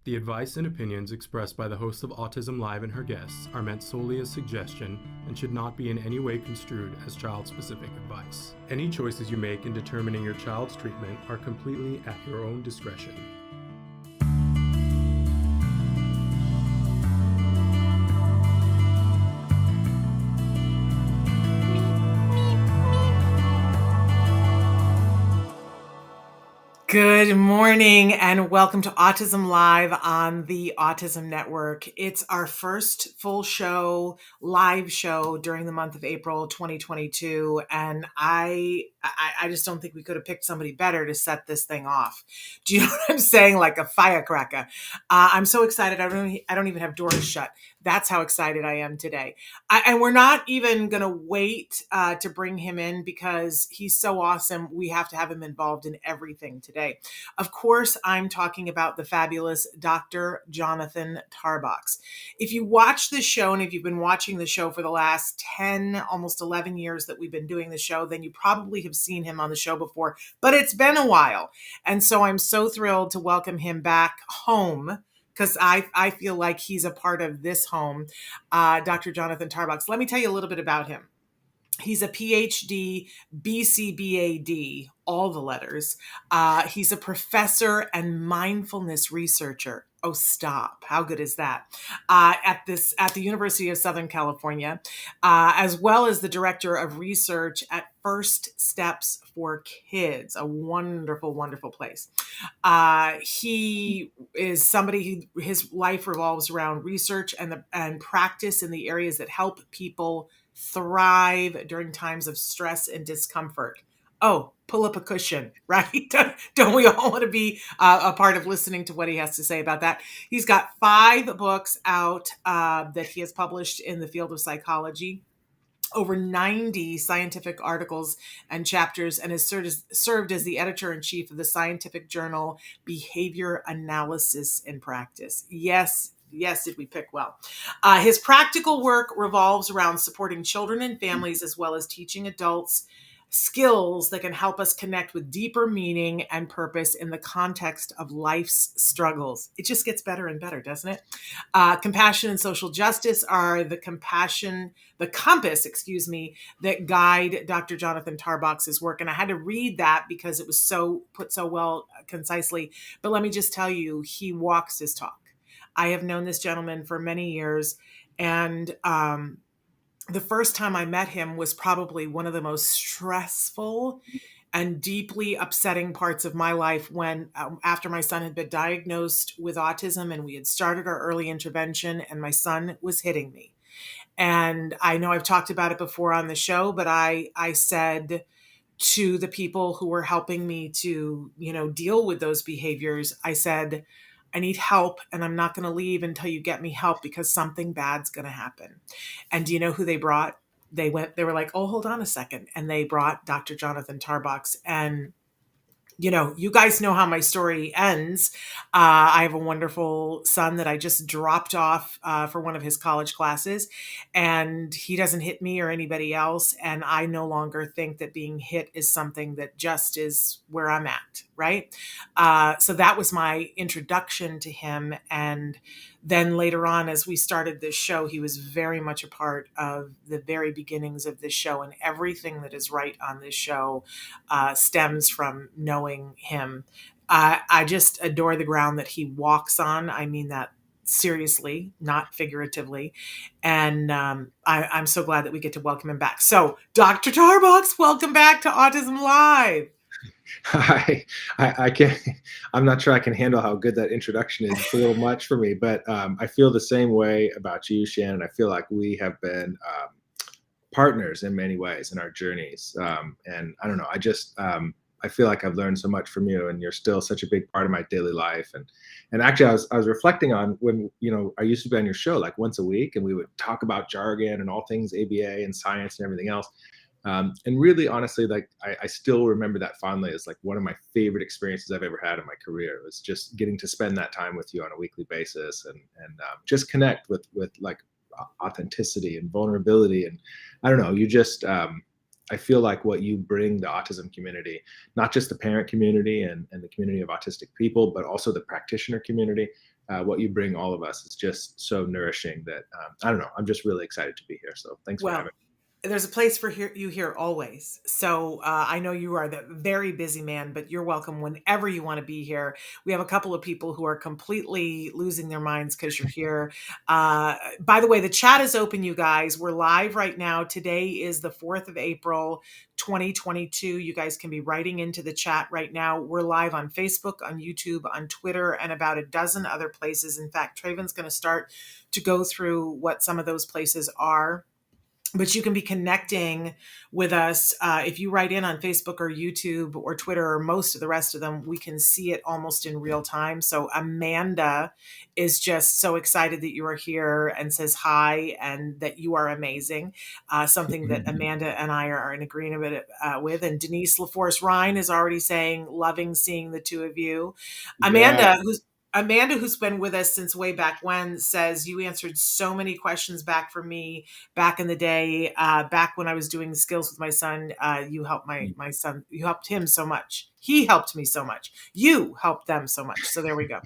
The advice and opinions expressed by the host of Autism Live and her guests are meant solely as suggestion and should not be in any way construed as child-specific advice. Any choices you make in determining your child's treatment are completely at your own discretion. Good morning and welcome to Autism Live on the Autism Network. It's our first full show, live show during the month of April 2022, and I just don't think we could have picked somebody better to set this thing off. Do you know what I'm saying? Like a firecracker. I'm so excited. I don't even have doors shut. That's how excited I am today. And we're not even going to wait to bring him in because he's so awesome. We have to have him involved in everything today. Of course, I'm talking about the fabulous Dr. Jonathan Tarbox. If you watch this show, and if you've been watching the show for the last 10, almost 11 years that we've been doing the show, then you probably have seen him on the show before, but it's been a while. And so I'm so thrilled to welcome him back home, because I feel like he's a part of this home, Dr. Jonathan Tarbox. Let me tell you a little bit about him. He's a PhD, BCBA-D, all the letters. He's a professor and mindfulness researcher. Oh, stop. How good is that? At the University of Southern California, as well as the director of research at First Steps for Kids, a wonderful, wonderful place. He is somebody his life revolves around research and practice in the areas that help people thrive during times of stress and discomfort. Oh, pull up a cushion, right? Don't we all want to be a part of listening to what he has to say about that? He's got 5 books out that he has published in the field of psychology, over 90 scientific articles and chapters, and has served as the editor-in-chief of the scientific journal Behavior Analysis in Practice. Yes, did we pick well? His practical work revolves around supporting children and families, as well as teaching adults skills that can help us connect with deeper meaning and purpose in the context of life's struggles. It just gets better and better, doesn't it? Compassion and social justice are the compass, that guide Dr. Jonathan Tarbox's work. And I had to read that because it was put so well, concisely. But let me just tell you, he walks his talk. I have known this gentleman for many years, and the first time I met him was probably one of the most stressful and deeply upsetting parts of my life when, after my son had been diagnosed with autism and we had started our early intervention and my son was hitting me. And I know I've talked about it before on the show, but I said to the people who were helping me to, deal with those behaviors, I said, I need help, and I'm not going to leave until you get me help because something bad's going to happen. And do you know who they brought? They were like, oh, hold on a second. And they brought Dr. Jonathan Tarbox. And you guys know how my story ends. I have a wonderful son that I just dropped off for one of his college classes, and he doesn't hit me or anybody else. And I no longer think that being hit is something that just is where I'm at, right? So that was my introduction to him. And then later on, as we started this show, he was very much a part of the very beginnings of this show, and everything that is right on this show stems from knowing him. I just adore the ground that he walks on. I mean that seriously, not figuratively. And I'm so glad that we get to welcome him back. So, Dr. Tarbox, welcome back to Autism Live. I can't. I'm not sure I can handle how good that introduction is. It's a little much for me, but I feel the same way about you, Shannon. I feel like we have been partners in many ways in our journeys, and I don't know. I feel like I've learned so much from you, and you're still such a big part of my daily life. And actually, I was reflecting on when I used to be on your show like once a week, and we would talk about jargon and all things ABA and science and everything else. And really, honestly, like I still remember that fondly as like one of my favorite experiences I've ever had in my career. It was just getting to spend that time with you on a weekly basis and just connect with like authenticity and vulnerability. And I don't know, you just I feel like what you bring the autism community, not just the parent community and the community of autistic people, but also the practitioner community. what you bring all of us is just so nourishing that I don't know. I'm just really excited to be here. So thanks for having Well, me. there's a place for you here always. So I know you are the very busy man, but you're welcome whenever you want to be here. We have a couple of people who are completely losing their minds because you're here. By the way, the chat is open, you guys. We're live right now. Today is the 4th of April, 2022. You guys can be writing into the chat right now. We're live on Facebook, on YouTube, on Twitter, and about a dozen other places. In fact, Traven's going to start to go through what some of those places are. But you can be connecting with us. If you write in on Facebook or YouTube or Twitter or most of the rest of them, we can see it almost in real time. So Amanda is just so excited that you are here and says hi and that you are amazing. Something that Amanda and I are in agreement with. And Denise LaForce Ryan is already saying, loving seeing the two of you. Yeah. Amanda, who's been with us since way back when, says you answered so many questions back for me back in the day, back when I was doing skills with my son. You helped my son. You helped him so much. He helped me so much. You helped them so much. So there we go.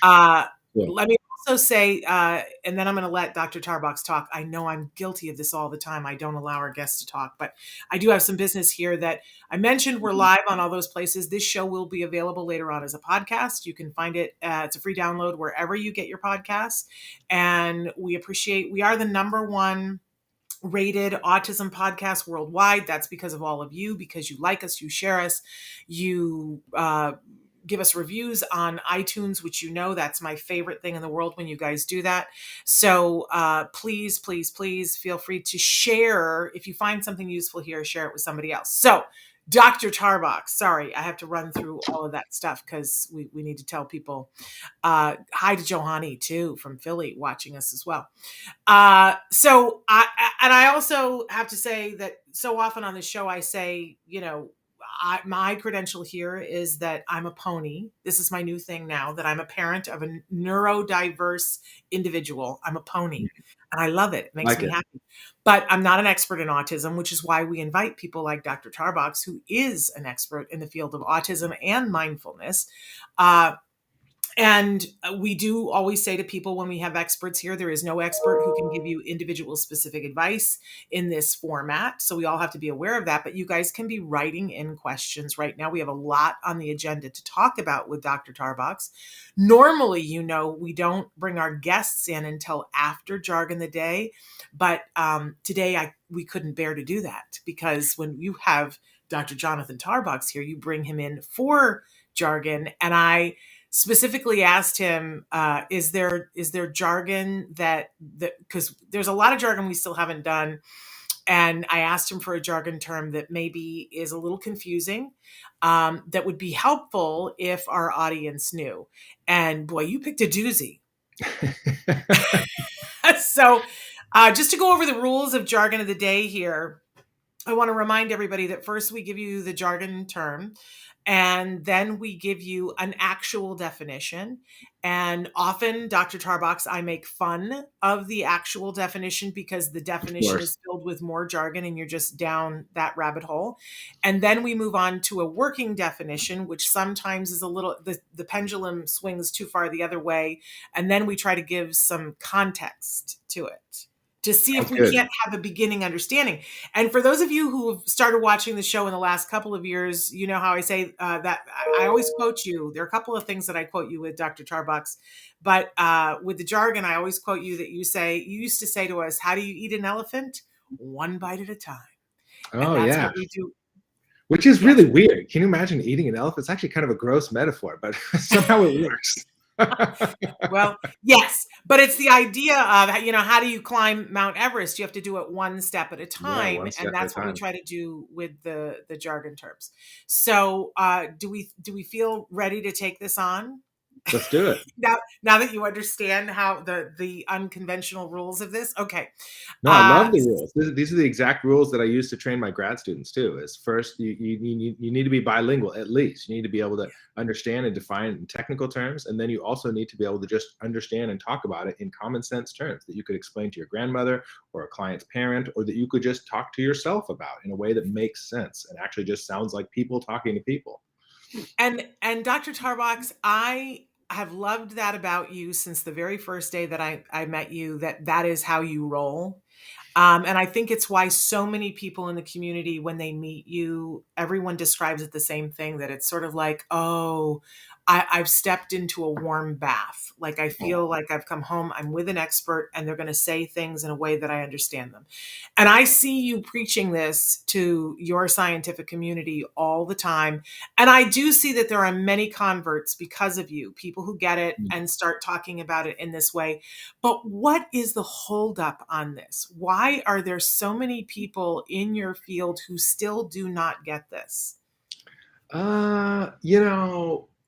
Yeah. Let me also say, and then I'm going to let Dr. Tarbox talk. I know I'm guilty of this all the time. I don't allow our guests to talk, but I do have some business here that I mentioned. We're live on all those places. This show will be available later on as a podcast. You can find it. It's a free download wherever you get your podcasts. And we are the #1 rated autism podcast worldwide. That's because of all of you, because you like us, you share us, you give us reviews on iTunes, which that's my favorite thing in the world when you guys do that. So please, please, please feel free to share. If you find something useful here, share it with somebody else. So Dr. Tarbox, sorry, I have to run through all of that stuff because we need to tell people. Hi to Johanny too from Philly watching us as well. So I also have to say that so often on the show I say, my credential here is that I'm a pony. This is my new thing now, that I'm a parent of a neurodiverse individual. I'm a pony and I love it. It makes me happy. But I'm not an expert in autism, which is why we invite people like Dr. Tarbox, who is an expert in the field of autism and mindfulness. And we do always say to people when we have experts here, there is no expert who can give you individual specific advice in this format. So we all have to be aware of that. But you guys can be writing in questions right now. We have a lot on the agenda to talk about with Dr. Tarbox. Normally, we don't bring our guests in until after Jargon the Day. But today we couldn't bear to do that because when you have Dr. Jonathan Tarbox here, you bring him in for Jargon. And I specifically asked him, is there jargon that because there's a lot of jargon we still haven't done. And I asked him for a jargon term that maybe is a little confusing, that would be helpful if our audience knew. And boy, you picked a doozy. So just to go over the rules of Jargon of the Day here, I want to remind everybody that first we give you the jargon term, and then we give you an actual definition. And often, Dr. Tarbox, I make fun of the actual definition because the definition is filled with more jargon and you're just down that rabbit hole. And then we move on to a working definition, which sometimes is a little, the pendulum swings too far the other way. And then we try to give some context to it, to see if we can't have a beginning understanding. And for those of you who have started watching the show in the last couple of years, you know how I say that I always quote you. There are a couple of things that I quote you with, Dr. Tarbox, but with the jargon, I always quote you that you used to say to us, how do you eat an elephant? One bite at a time. Oh, and that's yeah. what we do. Which is really weird. Can you imagine eating an elephant? It's actually kind of a gross metaphor, but somehow it works. Well, yes, but it's the idea of, how do you climb Mount Everest? You have to do it one step at a time. And that's what we try to do with the jargon terms. So do we feel ready to take this on? Let's do it. Now that you understand how the unconventional rules of this. Okay. No, I love the rules. These are the exact rules that I use to train my grad students too. Is first, you need to be bilingual at least. You need to be able to understand and define in technical terms, and then you also need to be able to just understand and talk about it in common sense terms that you could explain to your grandmother or a client's parent, or that you could just talk to yourself about in a way that makes sense and actually just sounds like people talking to people. And Dr. Tarbox, I have loved that about you since the very first day that I met you, that is how you roll. And I think it's why so many people in the community, when they meet you, everyone describes it the same thing, that it's sort of like, oh, I've stepped into a warm bath. Like I feel like I've come home, I'm with an expert, and they're going to say things in a way that I understand them. And I see you preaching this to your scientific community all the time. And I do see that there are many converts because of you, people who get it and start talking about it in this way. But what is the holdup on this? Why are there so many people in your field who still do not get this?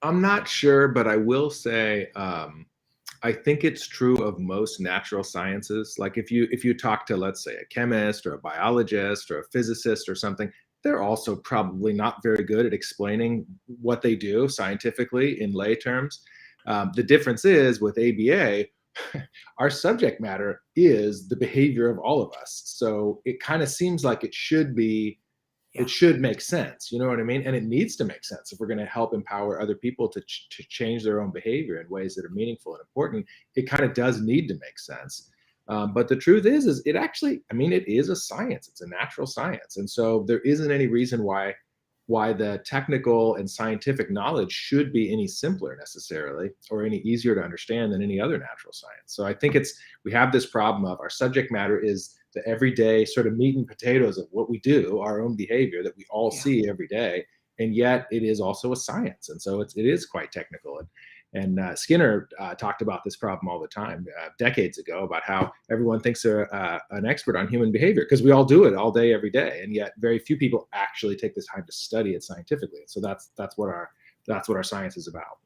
I'm not sure, but I will say, I think it's true of most natural sciences. Like if you talk to, let's say, a chemist or a biologist or a physicist or something, they're also probably not very good at explaining what they do scientifically in lay terms. The difference is with ABA, our subject matter is the behavior of all of us. So it kind of seems like it should make sense. You know what I mean? And it needs to make sense if we're going to help empower other people to change their own behavior in ways that are meaningful and important. It kind of does need to make sense. But the truth is it actually, I mean, it is a science. It's a natural science. And so there isn't any reason why the technical and scientific knowledge should be any simpler necessarily, or any easier to understand than any other natural science. So I think we have this problem of our subject matter is the everyday sort of meat and potatoes of what we do, our own behavior that we all see every day. And yet it is also a science. And so it is quite technical. And Skinner talked about this problem all the time, decades ago, about how everyone thinks they're an expert on human behavior because we all do it all day, every day, and yet very few people actually take the time to study it scientifically. So that's what our science is about.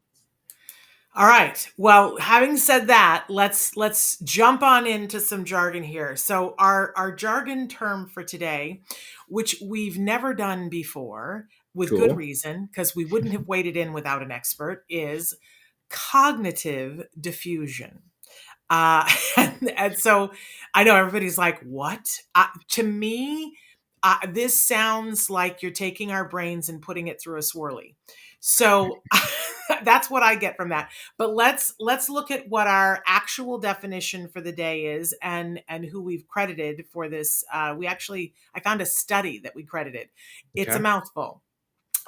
All right. Well, having said that, let's jump on into some jargon here. So our jargon term for today, which we've never done before, with Cool. good reason, because we wouldn't have waded in without an expert, is cognitive diffusion. And so I know everybody's like, what? To me, this sounds like you're taking our brains and putting it through a swirly. So that's what I get from that. But let's look at what our actual definition for the day is, and who we've credited for this. I found a study that we credited. It's a mouthful.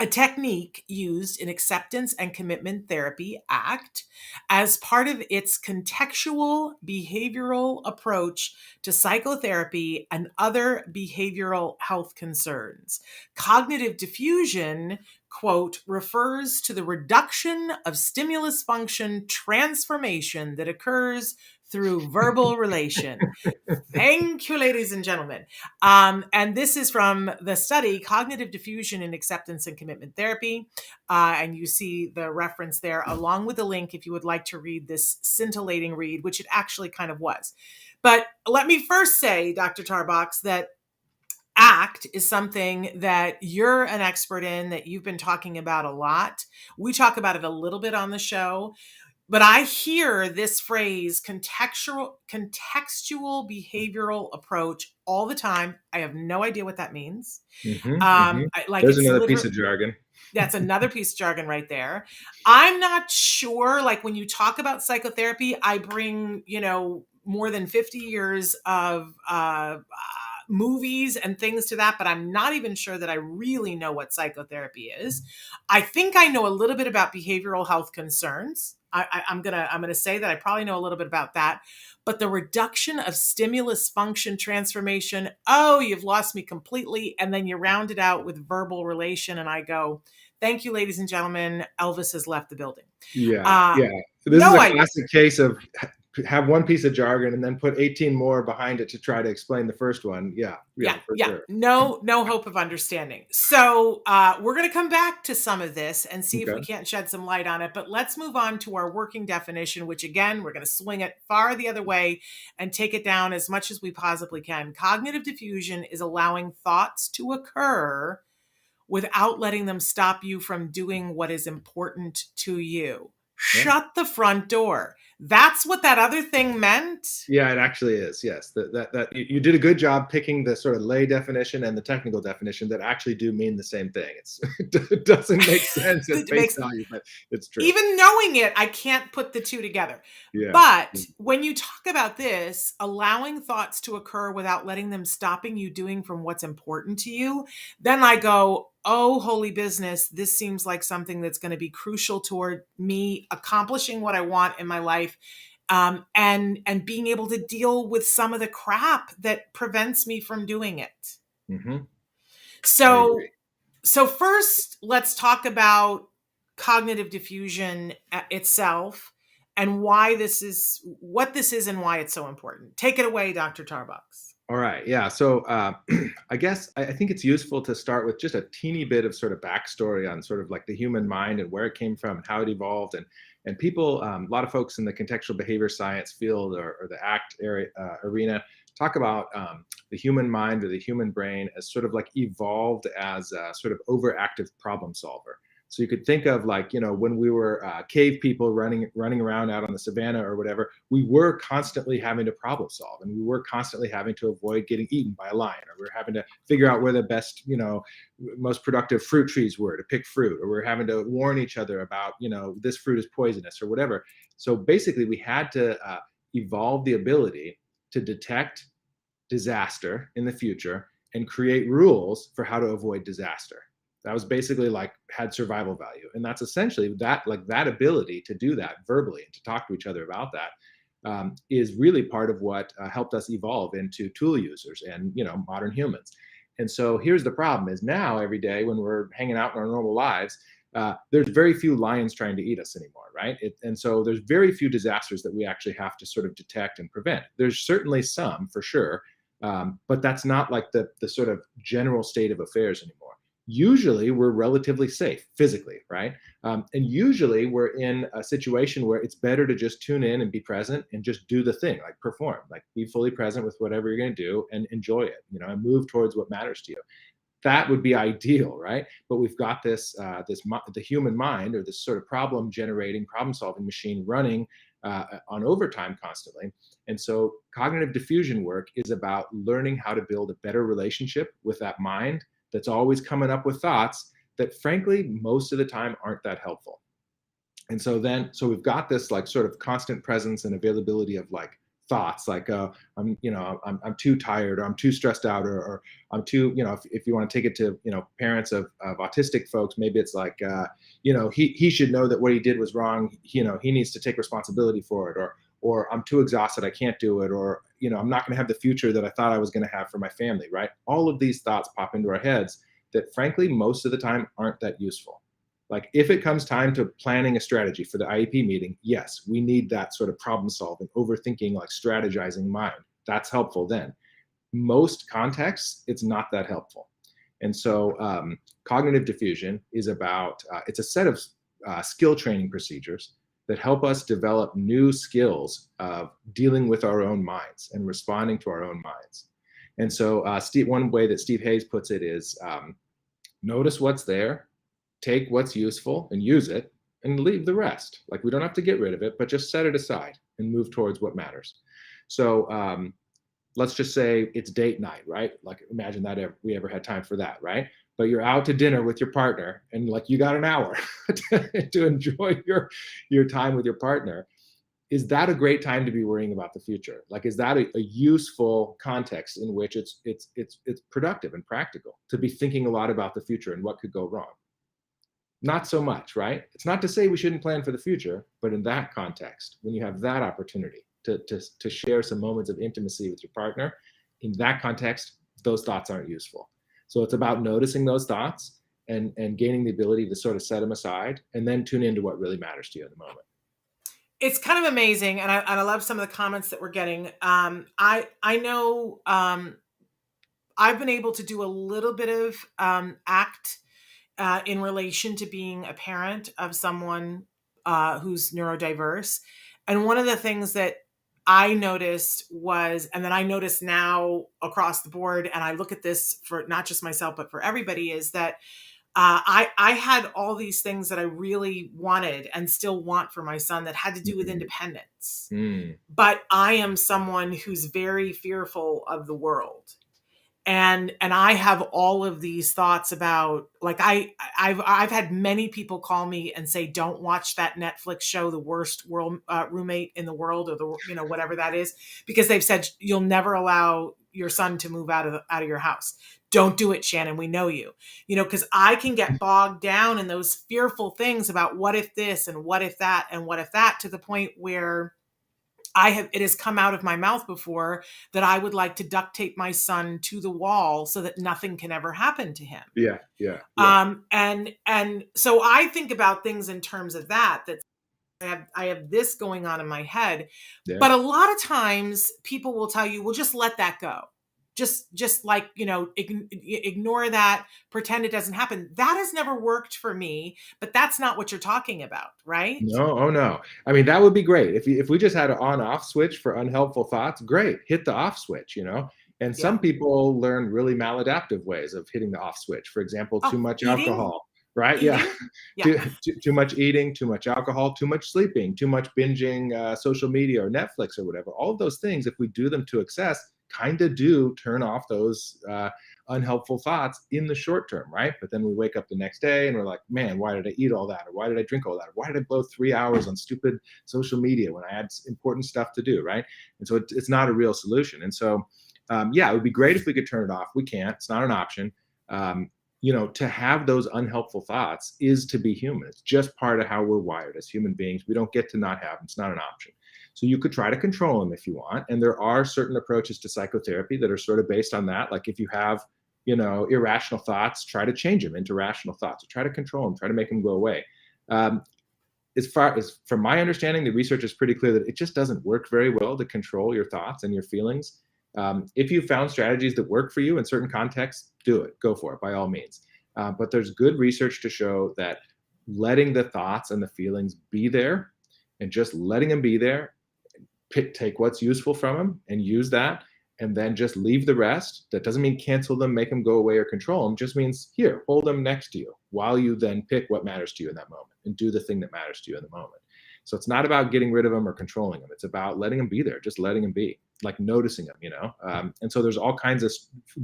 A technique used in acceptance and commitment therapy, ACT, as part of its contextual behavioral approach to psychotherapy and other behavioral health concerns. Cognitive diffusion, quote, refers to the reduction of stimulus function transformation that occurs through verbal relation. Thank you, ladies and gentlemen. And this is from the study, Cognitive Diffusion in Acceptance and Commitment Therapy. And you see the reference there, along with the link if you would like to read this scintillating read, which it actually kind of was. But let me first say, Dr. Tarbox, that ACT is something that you're an expert in, that you've been talking about a lot. We talk about it a little bit on the show. But I hear this phrase, contextual behavioral approach, all the time. I have no idea what that means. There's another piece of jargon. That's another piece of jargon right there. I'm not sure, like when you talk about psychotherapy, I bring, more than 50 years of movies and things to that, but I'm not even sure that I really know what psychotherapy is. I think I know a little bit about behavioral health concerns. I'm gonna say that I probably know a little bit about that, but the reduction of stimulus function transformation, oh, you've lost me completely. And then you round it out with verbal relation, and I go, thank you, ladies and gentlemen. Elvis has left the building. Yeah. So this is a classic case of have one piece of jargon and then put 18 more behind it to try to explain the first one. Yeah. Sure. No hope of understanding. So we're going to come back to some of this and see if we can't shed some light on it. But let's move on to our working definition, which again, we're going to swing it far the other way and take it down as much as we possibly can. Cognitive diffusion is allowing thoughts to occur without letting them stop you from doing what is important to you. shut the front door. That's what that other thing meant. Yeah, it actually is. Yes, that you did a good job picking the sort of lay definition and the technical definition that actually do mean the same thing. It doesn't make sense at face value, but it's true. Even knowing it, I can't put the two together. Yeah. But when you talk about this, allowing thoughts to occur without letting them stopping you doing from what's important to you, then I go, oh, holy business, this seems like something that's going to be crucial toward me accomplishing what I want in my life. And being able to deal with some of the crap that prevents me from doing it. Mm-hmm. So first, let's talk about cognitive diffusion itself and what this is and why it's so important. Take it away, Dr. Tarbox. All right. Yeah. So I guess I think it's useful to start with just a teeny bit of sort of backstory on sort of like the human mind and where it came from and how it evolved. And people, a lot of folks in the contextual behavior science field or the ACT arena talk about the human mind or the human brain as sort of like evolved as a sort of overactive problem solver. So you could think of like, when we were cave people running around out on the savannah or whatever, we were constantly having to problem solve, and we were constantly having to avoid getting eaten by a lion, or we were having to figure out where the best, most productive fruit trees were to pick fruit, or we're having to warn each other about, this fruit is poisonous or whatever. So basically we had to evolve the ability to detect disaster in the future and create rules for how to avoid disaster. That was basically like had survival value. And that's essentially that, like that ability to do that verbally and to talk to each other about that is really part of what helped us evolve into tool users and, modern humans. And so here's the problem is now every day when we're hanging out in our normal lives, there's very few lions trying to eat us anymore, right? And so there's very few disasters that we actually have to sort of detect and prevent. There's certainly some for sure, but that's not like the sort of general state of affairs anymore. Usually we're relatively safe physically, right? And usually we're in a situation where it's better to just tune in and be present and just do the thing, like perform, like be fully present with whatever you're going to do and enjoy it, and move towards what matters to you. That would be ideal, right? But we've got the human mind, or this sort of problem solving machine running on overtime constantly. And so cognitive diffusion work is about learning how to build a better relationship with that mind that's always coming up with thoughts that frankly, most of the time aren't that helpful. And so we've got this like sort of constant presence and availability of like thoughts like, I'm too tired, or I'm too stressed out, or I'm too, if you want to take it to, parents of autistic folks, maybe it's like, he should know that what he did was wrong. He needs to take responsibility for it, or I'm too exhausted, I can't do it, or, I'm not going to have the future that I thought I was going to have for my family, right? All of these thoughts pop into our heads that frankly, most of the time aren't that useful. Like if it comes time to planning a strategy for the IEP meeting, yes, we need that sort of problem solving, overthinking, like strategizing mind. That's helpful then. Most contexts, it's not that helpful. And so cognitive diffusion is about, it's a set of skill training procedures that help us develop new skills of dealing with our own minds and responding to our own minds. And so one way that Steve Hayes puts it is notice what's there, take what's useful and use it, and leave the rest. Like we don't have to get rid of it, but just set it aside and move towards what matters. So let's just say it's date night, right? Like imagine that we ever had time for that, right? But you're out to dinner with your partner and like you got an hour to enjoy your time with your partner. Is that a great time to be worrying about the future? Like, is that a useful context in which it's productive and practical to be thinking a lot about the future and what could go wrong? Not so much, right? It's not to say we shouldn't plan for the future, but in that context, when you have that opportunity to share some moments of intimacy with your partner, in that context, those thoughts aren't useful. So it's about noticing those thoughts and gaining the ability to sort of set them aside and then tune into what really matters to you in the moment. It's kind of amazing. And I love some of the comments that we're getting. I know I've been able to do a little bit of ACT in relation to being a parent of someone who's neurodiverse. And one of the things that I noticed was, and then I notice now across the board, and I look at this for not just myself, but for everybody, is that I had all these things that I really wanted and still want for my son that had to do with independence. But I am someone who's very fearful of the world. And I have all of these thoughts about, like, I've had many people call me and say, don't watch that Netflix show, The Worst World Roommate in the World, or whatever that is, because they've said you'll never allow your son to move out of your house. Don't do it, Shannon. We know you, because I can get bogged down in those fearful things about what if this and what if that and what if that, to the point where it has come out of my mouth before that I would like to duct tape my son to the wall so that nothing can ever happen to him. Yeah. And so I think about things in terms of that I have this going on in my head. Yeah. But a lot of times people will tell you, well, just let that go. Just like, ignore that, pretend it doesn't happen. That has never worked for me, but that's not what you're talking about, right? No, oh no. I mean, that would be great. If we just had an on-off switch for unhelpful thoughts, great. Hit the off switch, And some people learn really maladaptive ways of hitting the off switch. For example, too much eating? Alcohol, right? Eating? Yeah. Too much eating, too much alcohol, too much sleeping, too much binging social media or Netflix or whatever. All of those things, if we do them to excess, kind of do turn off those unhelpful thoughts in the short term, right? But then we wake up the next day and we're like, man, why did I eat all that? Or why did I drink all that? Or why did I blow 3 hours on stupid social media when I had important stuff to do, right? And so it's not a real solution. And so, it would be great if we could turn it off. We can't. It's not an option. To have those unhelpful thoughts is to be human. It's just part of how we're wired as human beings. We don't get to not have them. It's not an option. So you could try to control them if you want. And there are certain approaches to psychotherapy that are sort of based on that. Like if you have, irrational thoughts, try to change them into rational thoughts, or try to control them, try to make them go away. As far as from my understanding, the research is pretty clear that it just doesn't work very well to control your thoughts and your feelings. If you found strategies that work for you in certain contexts, do it, go for it by all means. But there's good research to show that letting the thoughts and the feelings be there and just letting them be there, take what's useful from them and use that, and then just leave the rest. That doesn't mean cancel them, make them go away, or control them. Just means here, hold them next to you while you then pick what matters to you in that moment and do the thing that matters to you in the moment. So it's not about getting rid of them or controlling them. It's about letting them be there, just letting them be, like noticing them, And so there's all kinds of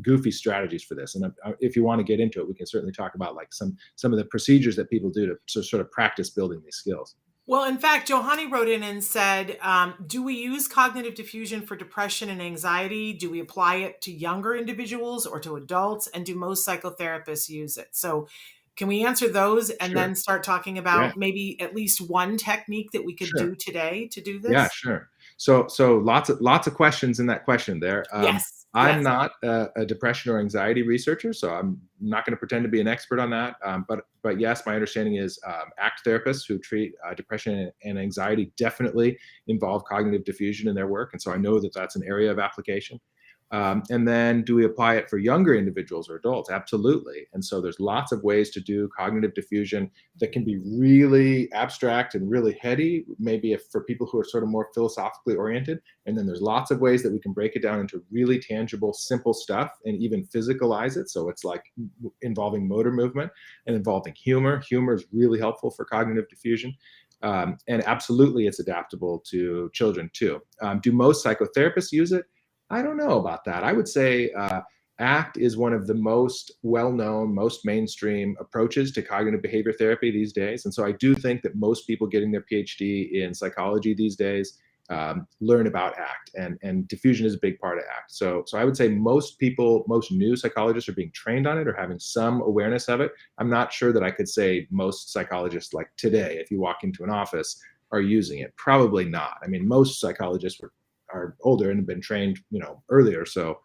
goofy strategies for this. And if you want to get into it, we can certainly talk about like some of the procedures that people do to sort of practice building these skills. Well, in fact, Johanny wrote in and said, do we use cognitive diffusion for depression and anxiety? Do we apply it to younger individuals or to adults? And do most psychotherapists use it? So can we answer those and then start talking about maybe at least one technique that we could do today to do this? Yeah, sure. So lots of questions in that question there. Yes. I'm not a depression or anxiety researcher, so I'm not going to pretend to be an expert on that. But yes, my understanding is ACT therapists who treat depression and anxiety definitely involve cognitive diffusion in their work, and so I know that that's an area of application. And then do we apply it for younger individuals or adults? Absolutely. And so there's lots of ways to do cognitive diffusion that can be really abstract and really heady, maybe for people who are sort of more philosophically oriented. And then there's lots of ways that we can break it down into really tangible, simple stuff and even physicalize it. So it's like involving motor movement and involving humor. Humor is really helpful for cognitive diffusion. And absolutely, it's adaptable to children too. Do most psychotherapists use it? I don't know about that. I would say ACT is one of the most well-known, most mainstream approaches to cognitive behavior therapy these days. And so I do think that most people getting their PhD in psychology these days learn about ACT, and diffusion is a big part of ACT. So I would say most people, most new psychologists are being trained on it or having some awareness of it. I'm not sure that I could say most psychologists like today, if you walk into an office, are using it. Probably not. I mean, most psychologists are older and have been trained, earlier. So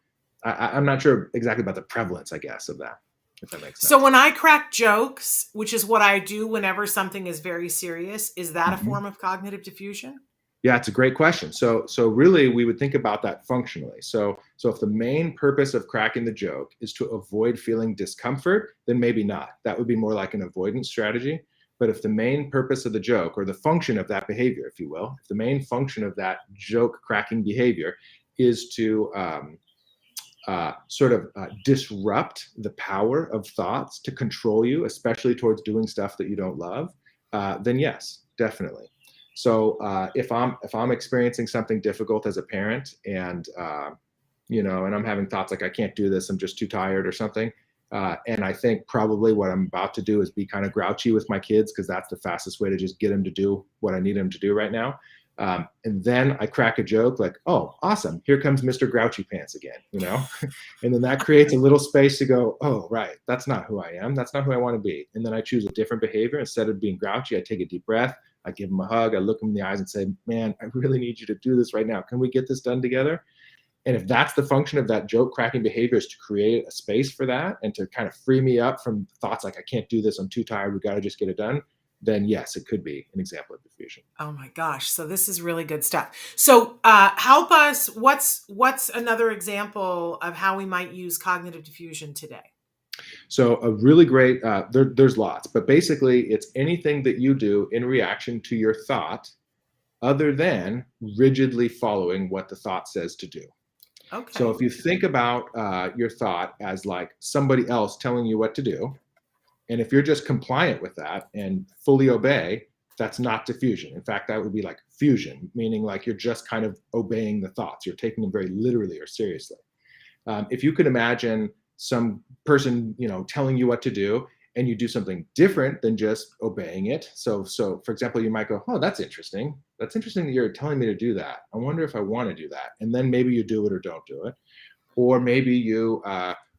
I'm not sure exactly about the prevalence, I guess, of that, if that makes sense. So when I crack jokes, which is what I do whenever something is very serious, is that a form of cognitive diffusion? Yeah, it's a great question. So really, we would think about that functionally. So if the main purpose of cracking the joke is to avoid feeling discomfort, then maybe not. That would be more like an avoidance strategy. But if the main purpose of the joke, or the function of that behavior, if you will, if the main function of that joke cracking behavior is to disrupt the power of thoughts to control you, especially towards doing stuff that you don't love, then yes, definitely. So if I'm experiencing something difficult as a parent, and and I'm having thoughts like I can't do this, I'm just too tired or something, and I think probably what I'm about to do is be kind of grouchy with my kids, because that's the fastest way to just get them to do what I need them to do right now. And then I crack a joke like, "Oh, awesome! Here comes Mr. Grouchy Pants again," and then that creates a little space to go, "Oh, right, that's not who I am. That's not who I want to be." And then I choose a different behavior. Instead of being grouchy, I take a deep breath. I give him a hug. I look him in the eyes and say, "Man, I really need you to do this right now. Can we get this done together?" And if that's the function of that joke cracking behavior, is to create a space for that and to kind of free me up from thoughts like, "I can't do this. I'm too tired. We got to just get it done," then yes, it could be an example of diffusion. Oh my gosh. So this is really good stuff. So help us. What's another example of how we might use cognitive diffusion today? So a really great, there's lots, but basically it's anything that you do in reaction to your thought other than rigidly following what the thought says to do. Okay. So if you think about your thought as like somebody else telling you what to do, and if you're just compliant with that and fully obey, that's not diffusion. In fact, that would be like fusion, meaning like you're just kind of obeying the thoughts. You're taking them very literally or seriously. If you could imagine some person, telling you what to do, and you do something different than just obeying it. So for example, you might go, "Oh, that's interesting. That's interesting that you're telling me to do that. I wonder if I want to do that." And then maybe you do it or don't do it. Or maybe you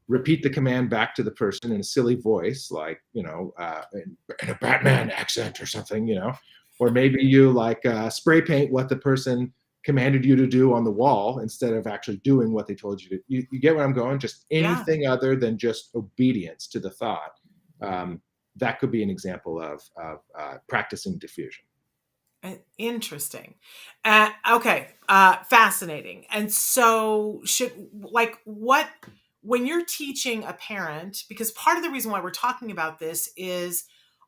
repeat the command back to the person in a silly voice, like, in a Batman accent or something, or maybe you like spray paint what the person commanded you to do on the wall instead of actually doing what they told you to. You get where I'm going? Just anything other than just obedience to the thought. That could be an example of practicing diffusion. Interesting. Okay. Fascinating. And so when you're teaching a parent, because part of the reason why we're talking about this is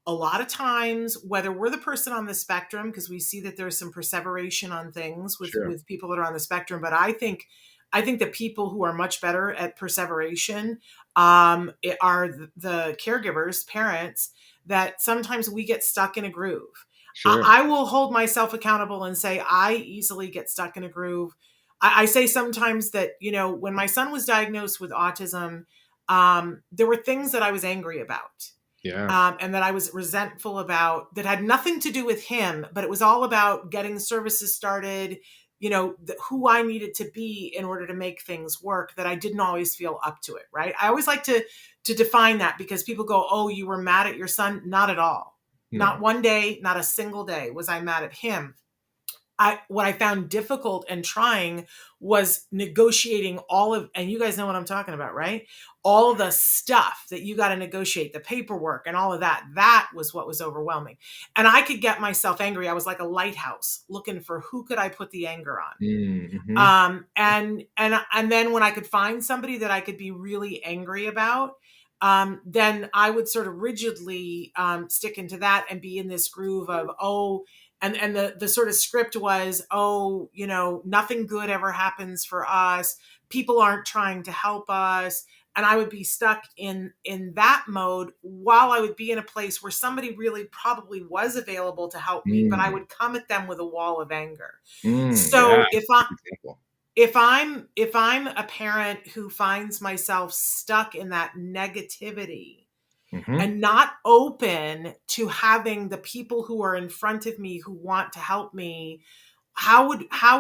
a lot of times, whether we're the person on the spectrum, because we see that there's some perseveration on things with, Sure. with people that are on the spectrum, but I think that people who are much better at perseveration are the caregivers, parents, that sometimes we get stuck in a groove. Sure. I will hold myself accountable and say I easily get stuck in a groove. I say sometimes that, when my son was diagnosed with autism, there were things that I was angry about. Yeah. And that I was resentful about, that had nothing to do with him, but it was all about getting services started, who I needed to be in order to make things work, that I didn't always feel up to it. Right. I always like to define that, because people go, "Oh, you were mad at your son." Not at all. No. Not one day, not a single day was I mad at him. What I found difficult and trying was negotiating and you guys know what I'm talking about, right? All of the stuff that you got to negotiate, the paperwork and all of that. That was what was overwhelming. And I could get myself angry. I was like a lighthouse looking for who could I put the anger on. Mm-hmm. And then when I could find somebody that I could be really angry about, then I would sort of rigidly stick into that and be in this groove of, and the sort of script was, nothing good ever happens for us. People aren't trying to help us. And I would be stuck in that mode, while I would be in a place where somebody really probably was available to help me, but I would come at them with a wall of anger. So if I'm a parent who finds myself stuck in that negativity, Mm-hmm. and not open to having the people who are in front of me who want to help me, how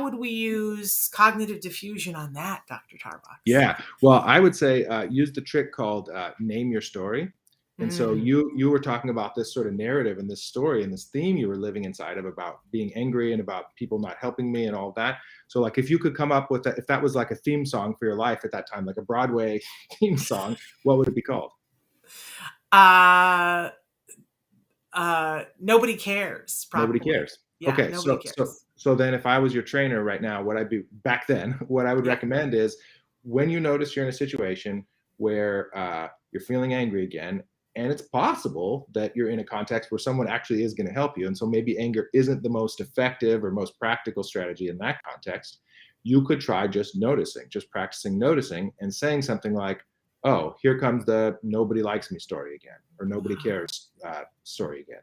would we use cognitive diffusion on that, Dr. Tarbox? Yeah. Well, I would say use the trick called name your story. And so you were talking about this sort of narrative and this story and this theme you were living inside of, about being angry and about people not helping me and all that. So like, if you could come up with if that was like a theme song for your life at that time, like a Broadway theme song, what would it be called? Nobody cares. Probably. Nobody cares. Yeah, Okay. nobody cares. So then if I was your trainer right now, what I'd be back then, what I would recommend is, when you notice you're in a situation where you're feeling angry again, and it's possible that you're in a context where someone actually is going to help you, and so maybe anger isn't the most effective or most practical strategy in that context, you could try just noticing, just practicing noticing and saying something like, oh, here comes the nobody likes me story again, or nobody cares story again.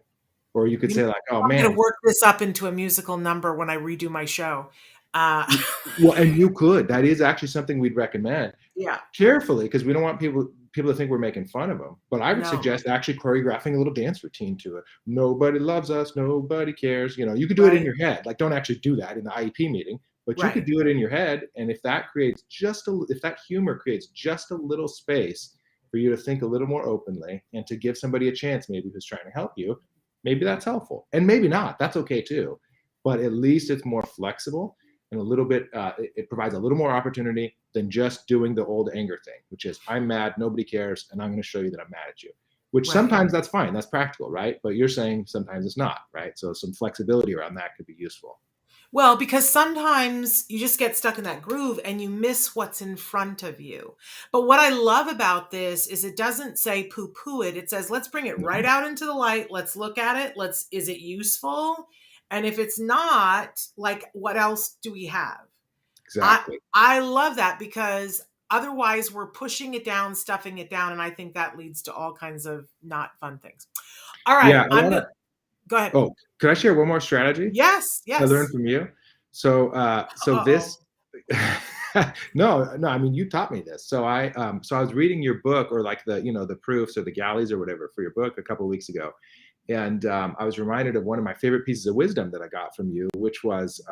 Or you could say like, oh I'm going to man. work this up into a musical number when I redo my show. Well, and you could. That is actually something we'd recommend. Yeah. Carefully, because we don't want people to think we're making fun of them. But I would No. suggest actually choreographing a little dance routine to it. Nobody loves us. Nobody cares. You could do it in your head. Like, don't actually do that in the IEP meeting, but you could do it in your head. And if that humor creates just a little space for you to think a little more openly and to give somebody a chance, maybe who's trying to help you, maybe that's helpful. And maybe not. That's okay too. But at least it's more flexible. And a little bit, it provides a little more opportunity than just doing the old anger thing, which is I'm mad, nobody cares, and I'm going to show you that I'm mad at you. Which sometimes that's fine, that's practical, right? But you're saying sometimes it's not, right? So some flexibility around that could be useful. Well, because sometimes you just get stuck in that groove and you miss what's in front of you. But what I love about this is it doesn't say poo-poo it. It says, let's bring it right out into the light. Let's look at it. Is it useful? And if it's not, like, what else do we have? Exactly. I love that, because otherwise we're pushing it down, stuffing it down. And I think that leads to all kinds of not fun things. All right. Yeah, go ahead. Oh, could I share one more strategy? Yes. I learned from you. So this, no, I mean, you taught me this. So I was reading your book, or like the proofs or the galleys or whatever for your book a couple of weeks ago. And I was reminded of one of my favorite pieces of wisdom that I got from you, which was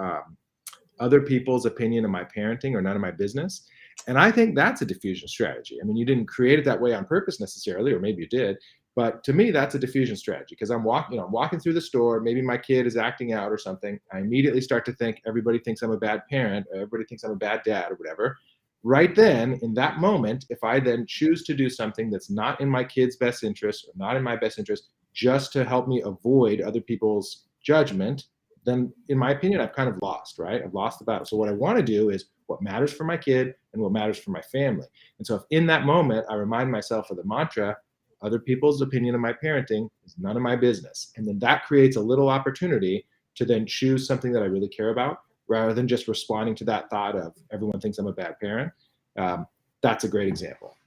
other people's opinion of my parenting are none of my business. And I think that's a diffusion strategy. I mean, you didn't create it that way on purpose necessarily, or maybe you did. But to me, that's a diffusion strategy, because I'm walking through the store. Maybe my kid is acting out or something. I immediately start to think everybody thinks I'm a bad parent, or everybody thinks I'm a bad dad, or whatever. Right then, in that moment, if I then choose to do something that's not in my kid's best interest or not in my best interest, just to help me avoid other people's judgment, then in my opinion, I've kind of lost, right? I've lost the battle. So what I want to do is what matters for my kid and what matters for my family. And so if in that moment, I remind myself of the mantra, other people's opinion of my parenting is none of my business. And then that creates a little opportunity to then choose something that I really care about, rather than just responding to that thought of everyone thinks I'm a bad parent. That's a great example.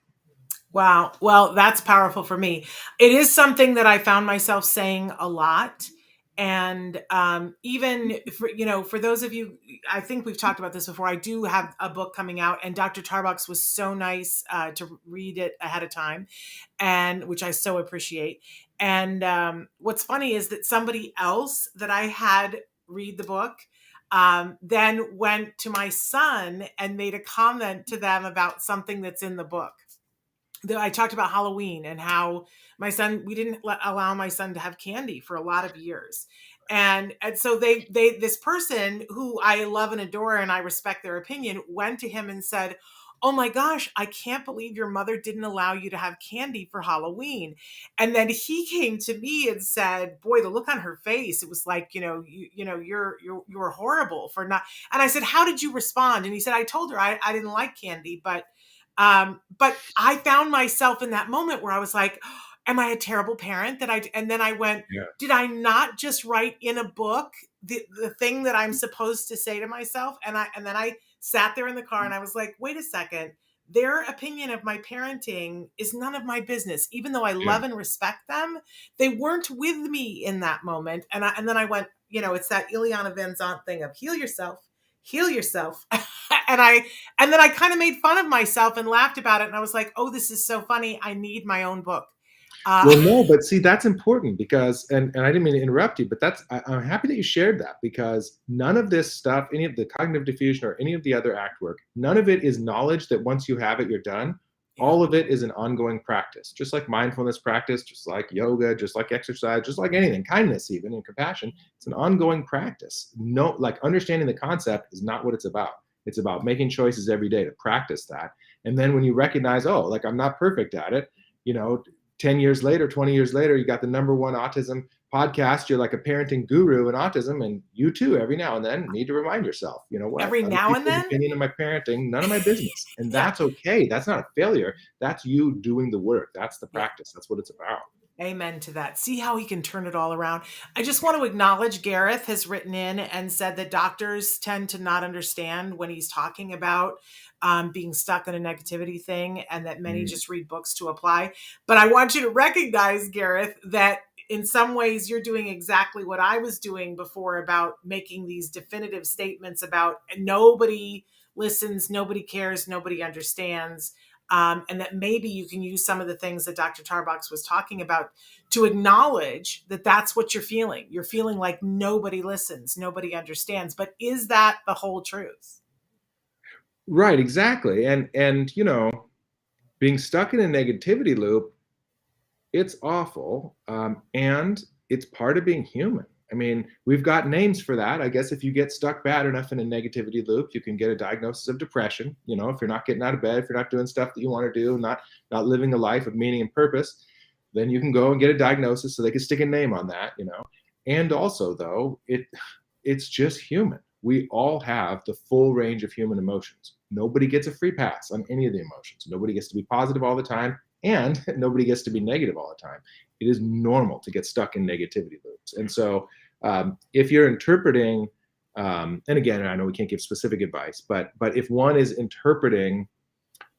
Wow. Well, that's powerful for me. It is something that I found myself saying a lot. And even for those of you, I think we've talked about this before. I do have a book coming out, and Dr. Tarbox was so nice to read it ahead of time, and which I so appreciate. And what's funny is that somebody else that I had read the book then went to my son and made a comment to them about something that's in the book. I talked about Halloween and how we didn't allow my son to have candy for a lot of years. And so this person who I love and adore, and I respect their opinion, went to him and said, oh my gosh, I can't believe your mother didn't allow you to have candy for Halloween. And then he came to me and said, boy, the look on her face, it was like, you're horrible for not. And I said, how did you respond? And he said, I told her I didn't like candy, but I found myself in that moment where I was like, oh, am I a terrible parent and then I went, did I not just write in a book the thing that I'm supposed to say to myself? And then I sat there in the car and I was like, wait a second, their opinion of my parenting is none of my business. Even though I love and respect them, they weren't with me in that moment. And then I went, it's that Ileana Van Zandt thing of heal yourself. and then I kind of made fun of myself and laughed about it. And I was like, oh, this is so funny. I need my own book. Well, no, but see, that's important because, and I didn't mean to interrupt you, but I'm happy that you shared that, because none of this stuff, any of the cognitive diffusion or any of the other ACT work, none of it is knowledge that once you have it, you're done. All of it is an ongoing practice, just like mindfulness practice, just like yoga, just like exercise, just like anything, kindness, even, and compassion. It's an ongoing practice. No, like understanding the concept is not what it's about. It's about making choices every day to practice that. And then when you recognize, oh, like I'm not perfect at it, 10 years later, 20 years later, you got the #1 autism podcast. You're like a parenting guru in autism, and you too, every now and then, need to remind yourself, what? Every now and then? Opinion of my parenting, none of my business. And that's okay. That's not a failure. That's you doing the work. That's the practice. That's what it's about. Amen to that. See how he can turn it all around. I just want to acknowledge Gareth has written in and said that doctors tend to not understand when he's talking about being stuck in a negativity thing, and that many just read books to apply. But I want you to recognize, Gareth, that in some ways you're doing exactly what I was doing before about making these definitive statements about nobody listens, nobody cares, nobody understands. And that maybe you can use some of the things that Dr. Tarbox was talking about to acknowledge that that's what you're feeling. You're feeling like nobody listens, nobody understands. But is that the whole truth? Right, exactly. And being stuck in a negativity loop, it's awful, and it's part of being human. I mean, we've got names for that. I guess if you get stuck bad enough in a negativity loop, you can get a diagnosis of depression. If you're not getting out of bed, if you're not doing stuff that you want to do, not living a life of meaning and purpose, then you can go and get a diagnosis so they can stick a name on that. And also, though, it's just human. We all have the full range of human emotions. Nobody gets a free pass on any of the emotions. Nobody gets to be positive all the time, and nobody gets to be negative all the time. It is normal to get stuck in negativity loops. And so if you're interpreting, and again, I know we can't give specific advice, but if one is interpreting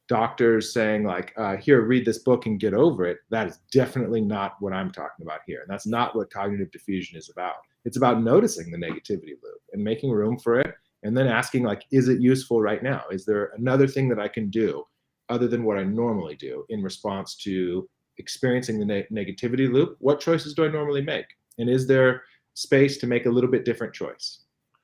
doctors saying like, here, read this book and get over it, that is definitely not what I'm talking about here. And that's not what cognitive diffusion is about. It's about noticing the negativity loop and making room for it, and then asking like, is it useful right now? Is there another thing that I can do other than what I normally do in response to experiencing the negativity loop? What choices do I normally make? And is there space to make a little bit different choice?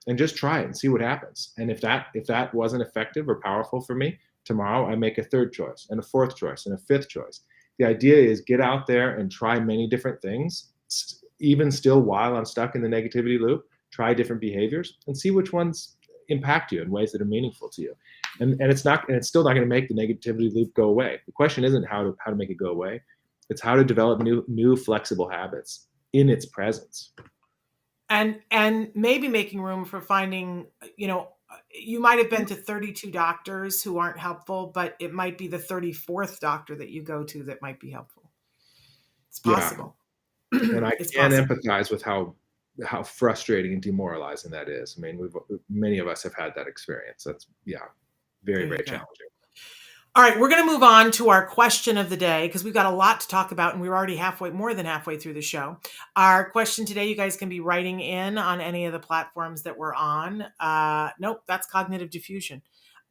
And just try it and see what happens. And if that wasn't effective or powerful for me, tomorrow I make a third choice and a fourth choice and a fifth choice. The idea is get out there and try many different things, even still while I'm stuck in the negativity loop. Try different behaviors and see which ones impact you in ways that are meaningful to you. And it's still not going to make the negativity loop go away. The question isn't how to make it go away. It's how to develop new flexible habits in its presence. And maybe making room for finding, you might have been to 32 doctors who aren't helpful, but it might be the 34th doctor that you go to that might be helpful. It's possible. Yeah. And I can empathize with how frustrating and demoralizing that is. I mean, many of us have had that experience. That's very, very challenging. All right, we're going to move on to our question of the day because we've got a lot to talk about, and we're already more than halfway through the show. Our question today, you guys can be writing in on any of the platforms that we're on. Nope, that's Cognitive Defusion.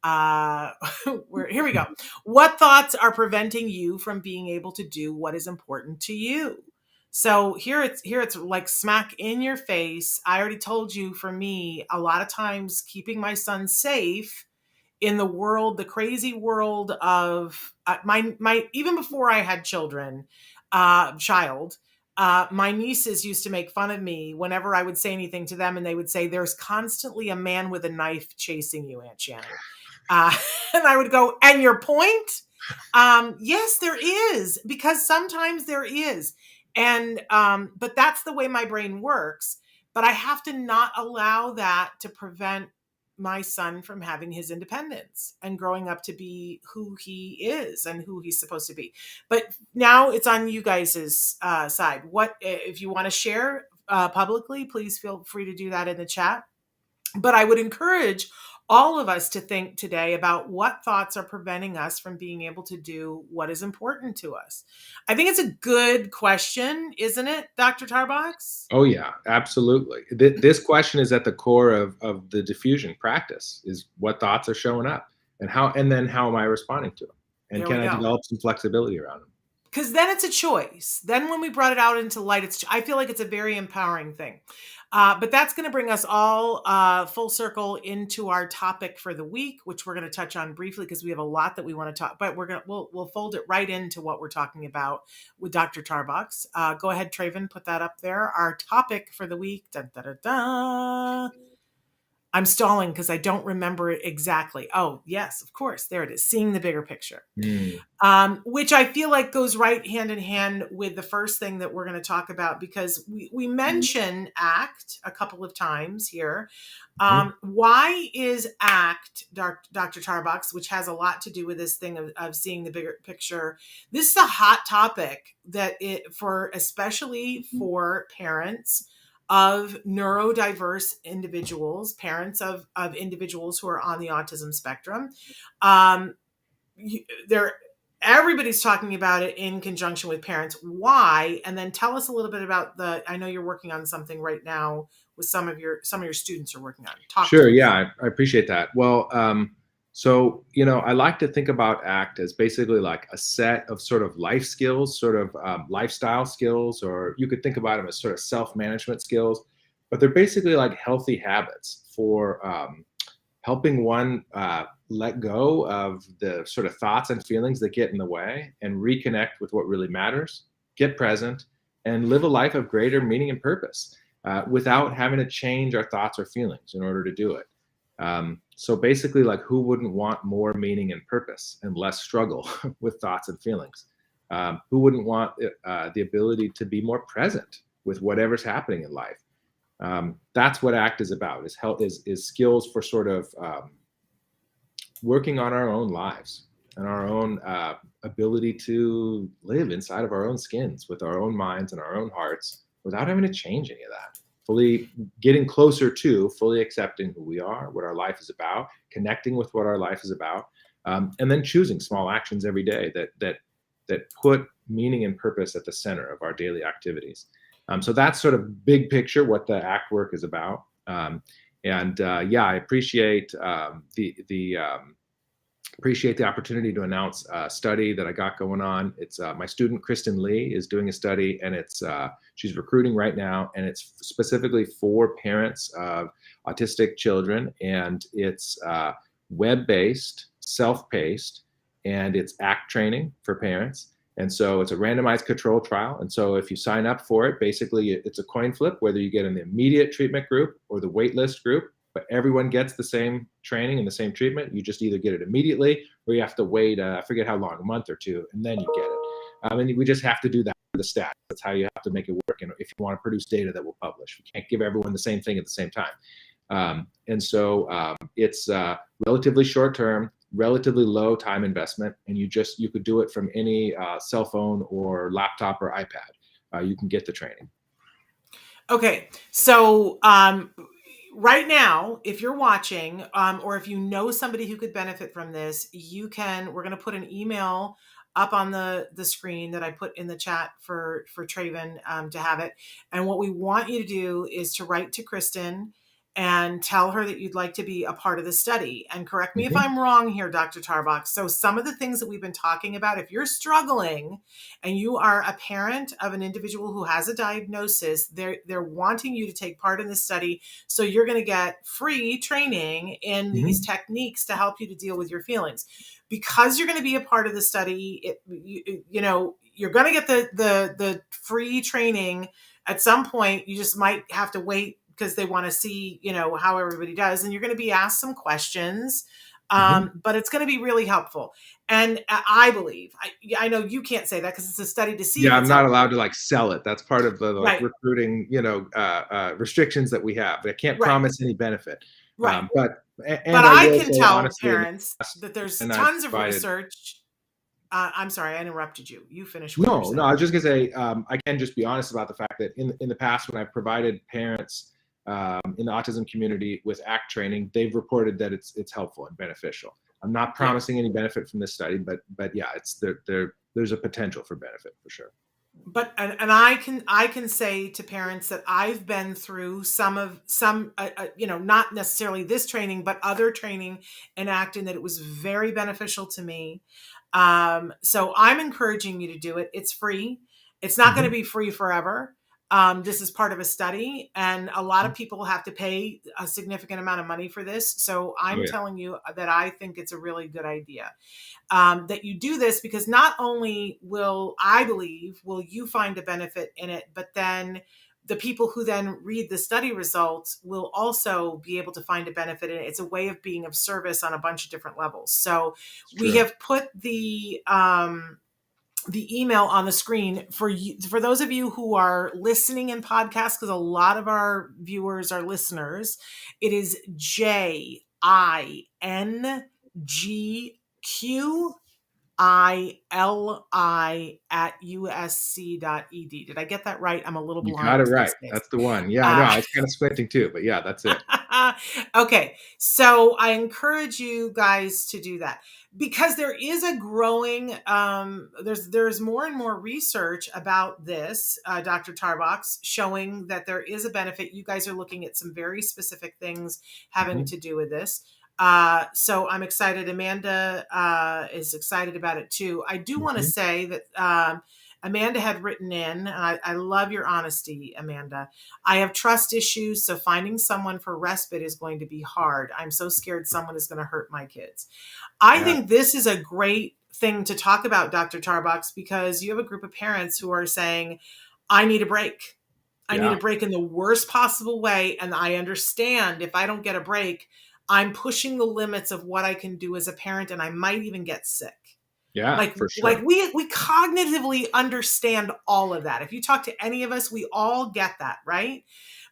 Here we go. What thoughts are preventing you from being able to do what is important to you? So here it's like smack in your face. I already told you, for me, a lot of times keeping my son safe in the world, the crazy world of my even before I had my nieces used to make fun of me whenever I would say anything to them, and they would say, "There's constantly a man with a knife chasing you, Aunt Shannon." And I would go, "And your point?" Yes, there is, because sometimes there is. And but that's the way my brain works. But I have to not allow that to prevent my son from having his independence and growing up to be who he is and who he's supposed to be. But now it's on you guys' side. What if you want to share publicly? Please feel free to do that in the chat. But I would encourage all of us to think today about what thoughts are preventing us from being able to do what is important to us. I think it's a good question, isn't it, Dr. Tarbox? Oh yeah, absolutely. This question is at the core of the diffusion practice: is what thoughts are showing up, and then how am I responding to them, and can I develop some flexibility around them? Because then it's a choice. Then when we brought it out into light, I feel like it's a very empowering thing. But that's going to bring us all full circle into our topic for the week, which we're going to touch on briefly because we have a lot that we want to talk. But we'll fold it right into what we're talking about with Dr. Tarbox. Go ahead, Traven, put that up there. Our topic for the week. Dun, dun, dun, dun. I'm stalling because I don't remember it exactly. Oh, yes, of course. There it is. Seeing the bigger picture, which I feel like goes right hand in hand with the first thing that we're going to talk about, because we mention ACT a couple of times here. Why is ACT, Dr. Tarbox, which has a lot to do with this thing of seeing the bigger picture? This is a hot topic especially for parents of neurodiverse individuals, parents of individuals who are on the autism spectrum. Everybody's talking about it in conjunction with parents. Why? And then tell us a little bit about I know you're working on something right now with some of your students are working on. Sure. Yeah, I appreciate that. Well, so, I like to think about ACT as basically like a set of sort of life skills, sort of lifestyle skills, or you could think about them as sort of self-management skills, but they're basically like healthy habits for helping one let go of the sort of thoughts and feelings that get in the way and reconnect with what really matters, get present, and live a life of greater meaning and purpose without having to change our thoughts or feelings in order to do it. So basically, like, who wouldn't want more meaning and purpose and less struggle with thoughts and feelings? Who wouldn't want the ability to be more present with whatever's happening in life? That's what ACT is about, is skills for sort of working on our own lives and our own ability to live inside of our own skins with our own minds and our own hearts without having to change any of that. Fully getting closer to fully accepting who we are, what our life is about, connecting with what our life is about, and then choosing small actions every day that put meaning and purpose at the center of our daily activities. So that's sort of big picture what the ACT work is about. I appreciate appreciate the opportunity to announce a study that I got going on. It's my student Kristen Lee is doing a study, and she's recruiting right now, and it's specifically for parents of autistic children, and it's web-based, self-paced, and it's ACT training for parents. And so it's a randomized control trial. And so if you sign up for it, basically it's a coin flip, whether you get in the immediate treatment group or the waitlist group, but everyone gets the same training and the same treatment. You just either get it immediately or you have to wait, I forget how long, a month or two, and then you get it. And we just have to do that for the stats. That's how you have to make it work. And if you want to produce data that will publish, we can't give everyone the same thing at the same time. It's relatively short term, relatively low time investment, and you could do it from any cell phone or laptop or iPad. You can get the training. Okay, so right now, if you're watching, or if you know somebody who could benefit from this, we're going to put an email up on the screen that I put in the chat for Traven to have it. And what we want you to do is to write to Kristen and tell her that you'd like to be a part of the study. And correct me if I'm wrong here, Dr. Tarbox. So some of the things that we've been talking about, if you're struggling and you are a parent of an individual who has a diagnosis, they're wanting you to take part in this study. So you're going to get free training in these techniques to help you to deal with your feelings. Because you're going to be a part of the study, you're going to get the free training at some point. You just might have to wait because they want to see, how everybody does. And you're going to be asked some questions, but it's going to be really helpful. And I believe, I know you can't say that because it's a study to see. Yeah, I'm not allowed to sell it. That's part of the recruiting, restrictions that we have. I can't promise any benefit. Right. But I can tell parents that there's tons of research. I'm sorry, I interrupted you. You finished. No, I was just going to say, I can just be honest about the fact that in the past, when I've provided parents in the autism community with ACT training, they've reported that it's helpful and beneficial. I'm not promising any benefit from this study, but yeah, there's a potential for benefit for sure. But and I can say to parents that I've been through some not necessarily this training, but other training in ACT, and that it was very beneficial to me. So I'm encouraging you to do it. It's free. It's not going to be free forever. This is part of a study, and a lot of people have to pay a significant amount of money for this. So I'm telling you that I think it's a really good idea that you do this, because not only will you find a benefit in it, but then the people who then read the study results will also be able to find a benefit in it. It's a way of being of service on a bunch of different levels. So we have put the email on the screen for you, for those of you who are listening in podcasts, because a lot of our viewers are listeners. It is JINGQILI@usc.ed. Did I get that right? I'm a little You got it blind right. these days. That's the one. Yeah, I know. I was kind of squinting too, but yeah, that's it. Okay, so I encourage you guys to do that because there is a growing there's more and more research about this, Dr. Tarbox, showing that there is a benefit. You guys are looking at some very specific things having to do with this. So I'm excited. Amanda is excited about it too. I do want to say that Amanda had written in, and I love your honesty, Amanda. I have trust issues, so finding someone for respite is going to be hard. I'm so scared someone is going to hurt my kids. I think this is a great thing to talk about, Dr. Tarbox, because you have a group of parents who are saying, I need a break. I need a break in the worst possible way. And I understand if I don't get a break, I'm pushing the limits of what I can do as a parent, and I might even get sick. Yeah, Like, for sure. like we cognitively understand all of that. If you talk to any of us, we all get that, right?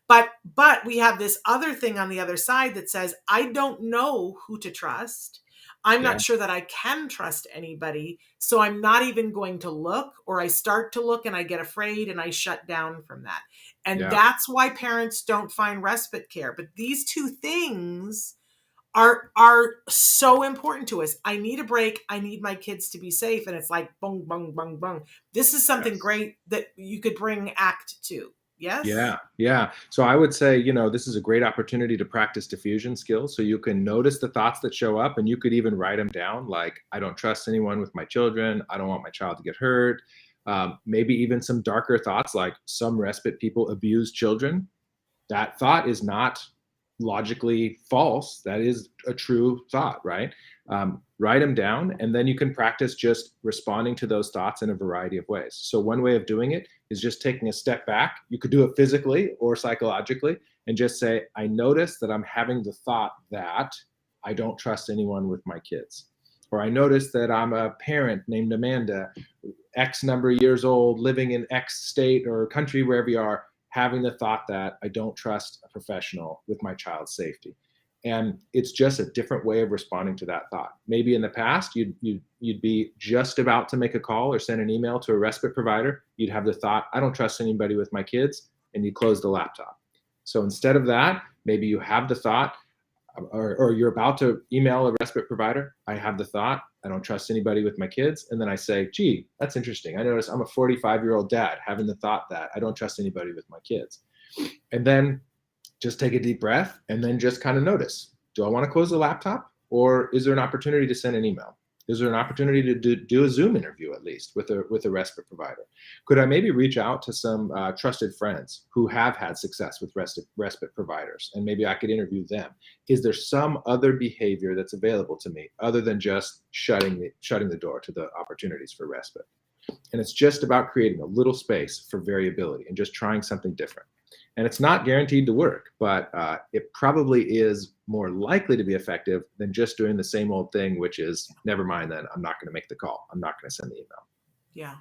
But we have this other thing on the other side that says, I don't know who to trust. I'm not sure that I can trust anybody. So I'm not even going to look, or I start to look and I get afraid and I shut down from that. And that's why parents don't find respite care. But these two things are so important to us. I need a break. I need my kids to be safe. And it's like, bung, bung, bung, bung. This is something great that you could bring ACT to. Yes? Yeah, yeah. So I would say, this is a great opportunity to practice diffusion skills. So you can notice the thoughts that show up, and you could even write them down. Like, I don't trust anyone with my children. I don't want my child to get hurt. Maybe even some darker thoughts, like some respite people abuse children. That thought is not logically false. That is a true thought, right? Write them down, and then you can practice just responding to those thoughts in a variety of ways. So one way of doing it is just taking a step back. You could do it physically or psychologically and just say, I notice that I'm having the thought that I don't trust anyone with my kids. Or I notice that I'm a parent named Amanda, X number of years old, living in X state or country, wherever you are, having the thought that I don't trust a professional with my child's safety. And it's just a different way of responding to that thought. Maybe in the past, you'd be just about to make a call or send an email to a respite provider. You'd have the thought, I don't trust anybody with my kids, and you close the laptop. So instead of that, maybe you have the thought, or you're about to email a respite provider. I have the thought, I don't trust anybody with my kids. And then I say, gee, that's interesting. I notice I'm a 45-year-old dad having the thought that I don't trust anybody with my kids. And then just take a deep breath and then just kind of notice, do I want to close the laptop, or is there an opportunity to send an email? Is there an opportunity to do a Zoom interview, at least with a respite provider? Could I maybe reach out to some trusted friends who have had success with respite providers, and maybe I could interview them? Is there some other behavior that's available to me other than just shutting the door to the opportunities for respite? And it's just about creating a little space for variability and just trying something different. And it's not guaranteed to work, but it probably is more likely to be effective than just doing the same old thing, which is, never mind then, I'm not going to make the call. I'm not going to send the email. Yeah.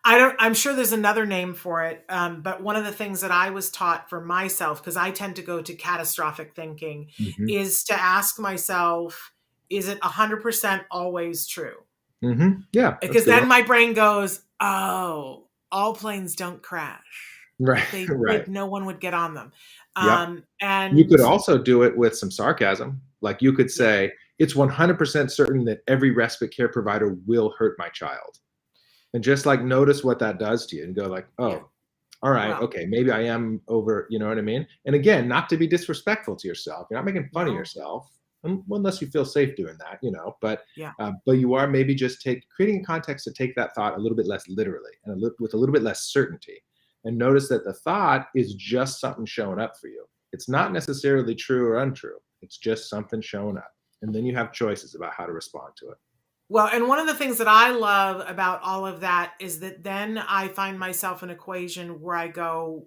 I'm sure there's another name for it. But one of the things that I was taught for myself, because I tend to go to catastrophic thinking, is to ask myself, is it 100% always true? Yeah. Because then my brain goes, oh, all planes don't crash. Right. If they Right. did, no one would get on them. And you could also do it with some sarcasm. Like you could say, it's 100% certain that every respite care provider will hurt my child. And just like notice what that does to you and go like, oh, all right, okay, maybe I am over, you know what I mean? And again, not to be disrespectful to yourself. You're not making fun of yourself, unless you feel safe doing that, but you are maybe just creating a context to take that thought a little bit less literally and with a little bit less certainty. And notice that the thought is just something showing up for you. It's not necessarily true or untrue. It's just something showing up. And then you have choices about how to respond to it. Well, and one of the things that I love about all of that is that then I find myself in an equation where I go,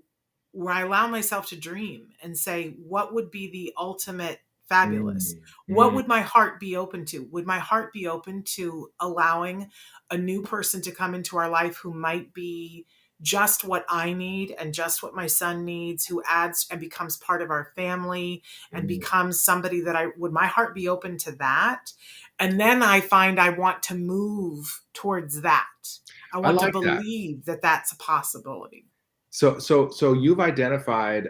where I allow myself to dream and say, what would be the ultimate fabulous? What would my heart be open to? Would my heart be open to allowing a new person to come into our life who might be just what I need and just what my son needs, who adds and becomes part of our family and becomes somebody that would my heart be open to that? And then I find I want to move towards that. I want to like that. believe that that's a possibility. So you've identified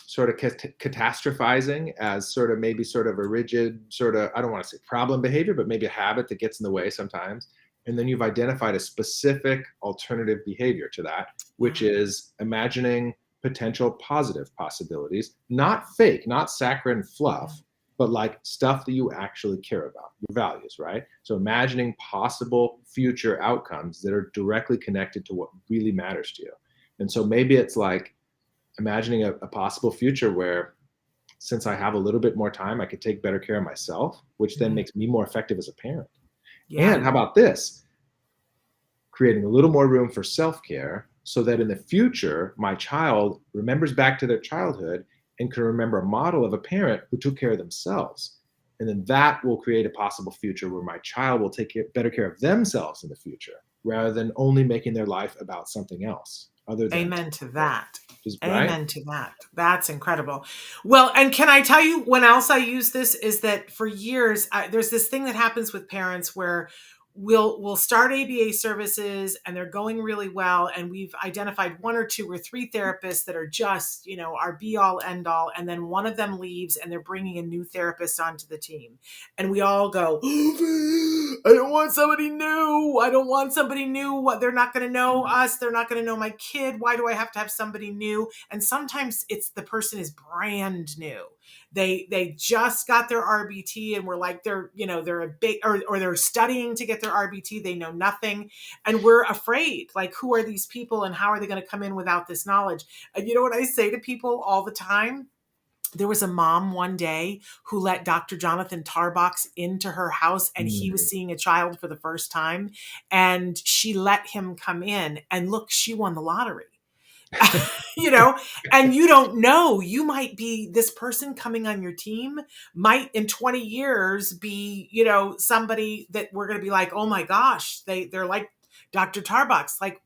sort of catastrophizing as sort of maybe sort of a rigid sort of, I don't want to say problem behavior, but maybe a habit that gets in the way sometimes. And then you've identified a specific alternative behavior to that, which is imagining potential positive possibilities, not fake, not saccharine fluff, but like stuff that you actually care about, your values, right? So imagining possible future outcomes that are directly connected to what really matters to you. And so maybe it's like imagining a possible future where, since I have a little bit more time, I could take better care of myself, which then makes me more effective as a parent. Yeah. And how about this? Creating a little more room for self-care so that in the future, my child remembers back to their childhood and can remember a model of a parent who took care of themselves. And then that will create a possible future where my child will take better care of themselves in the future, rather than only making their life about something else. Other than Amen to that. Right? Amen to that. That's incredible. Well, and can I tell you when else I use this is that for years, there's this thing that happens with parents where we'll start ABA services and they're going really well. And we've identified 1 or 2 or 3 therapists that are just, our be all end all. And then one of them leaves and they're bringing a new therapist onto the team. And we all go, I don't want somebody new. I don't want somebody new. They're not going to know us. They're not going to know my kid. Why do I have to have somebody new? And sometimes it's the person is brand new. They just got their RBT and we're like, they're a big, or they're studying to get their RBT. They know nothing. And we're afraid, like, who are these people and how are they going to come in without this knowledge? And you know what I say to people all the time? There was a mom one day who let Dr. Jonathan Tarbox into her house and he was seeing a child for the first time and she let him come in and look, she won the lottery. And you don't know, you might be this person coming on your team might in 20 years be, somebody that we're going to be like, oh my gosh, they're like Dr. Tarbox. Like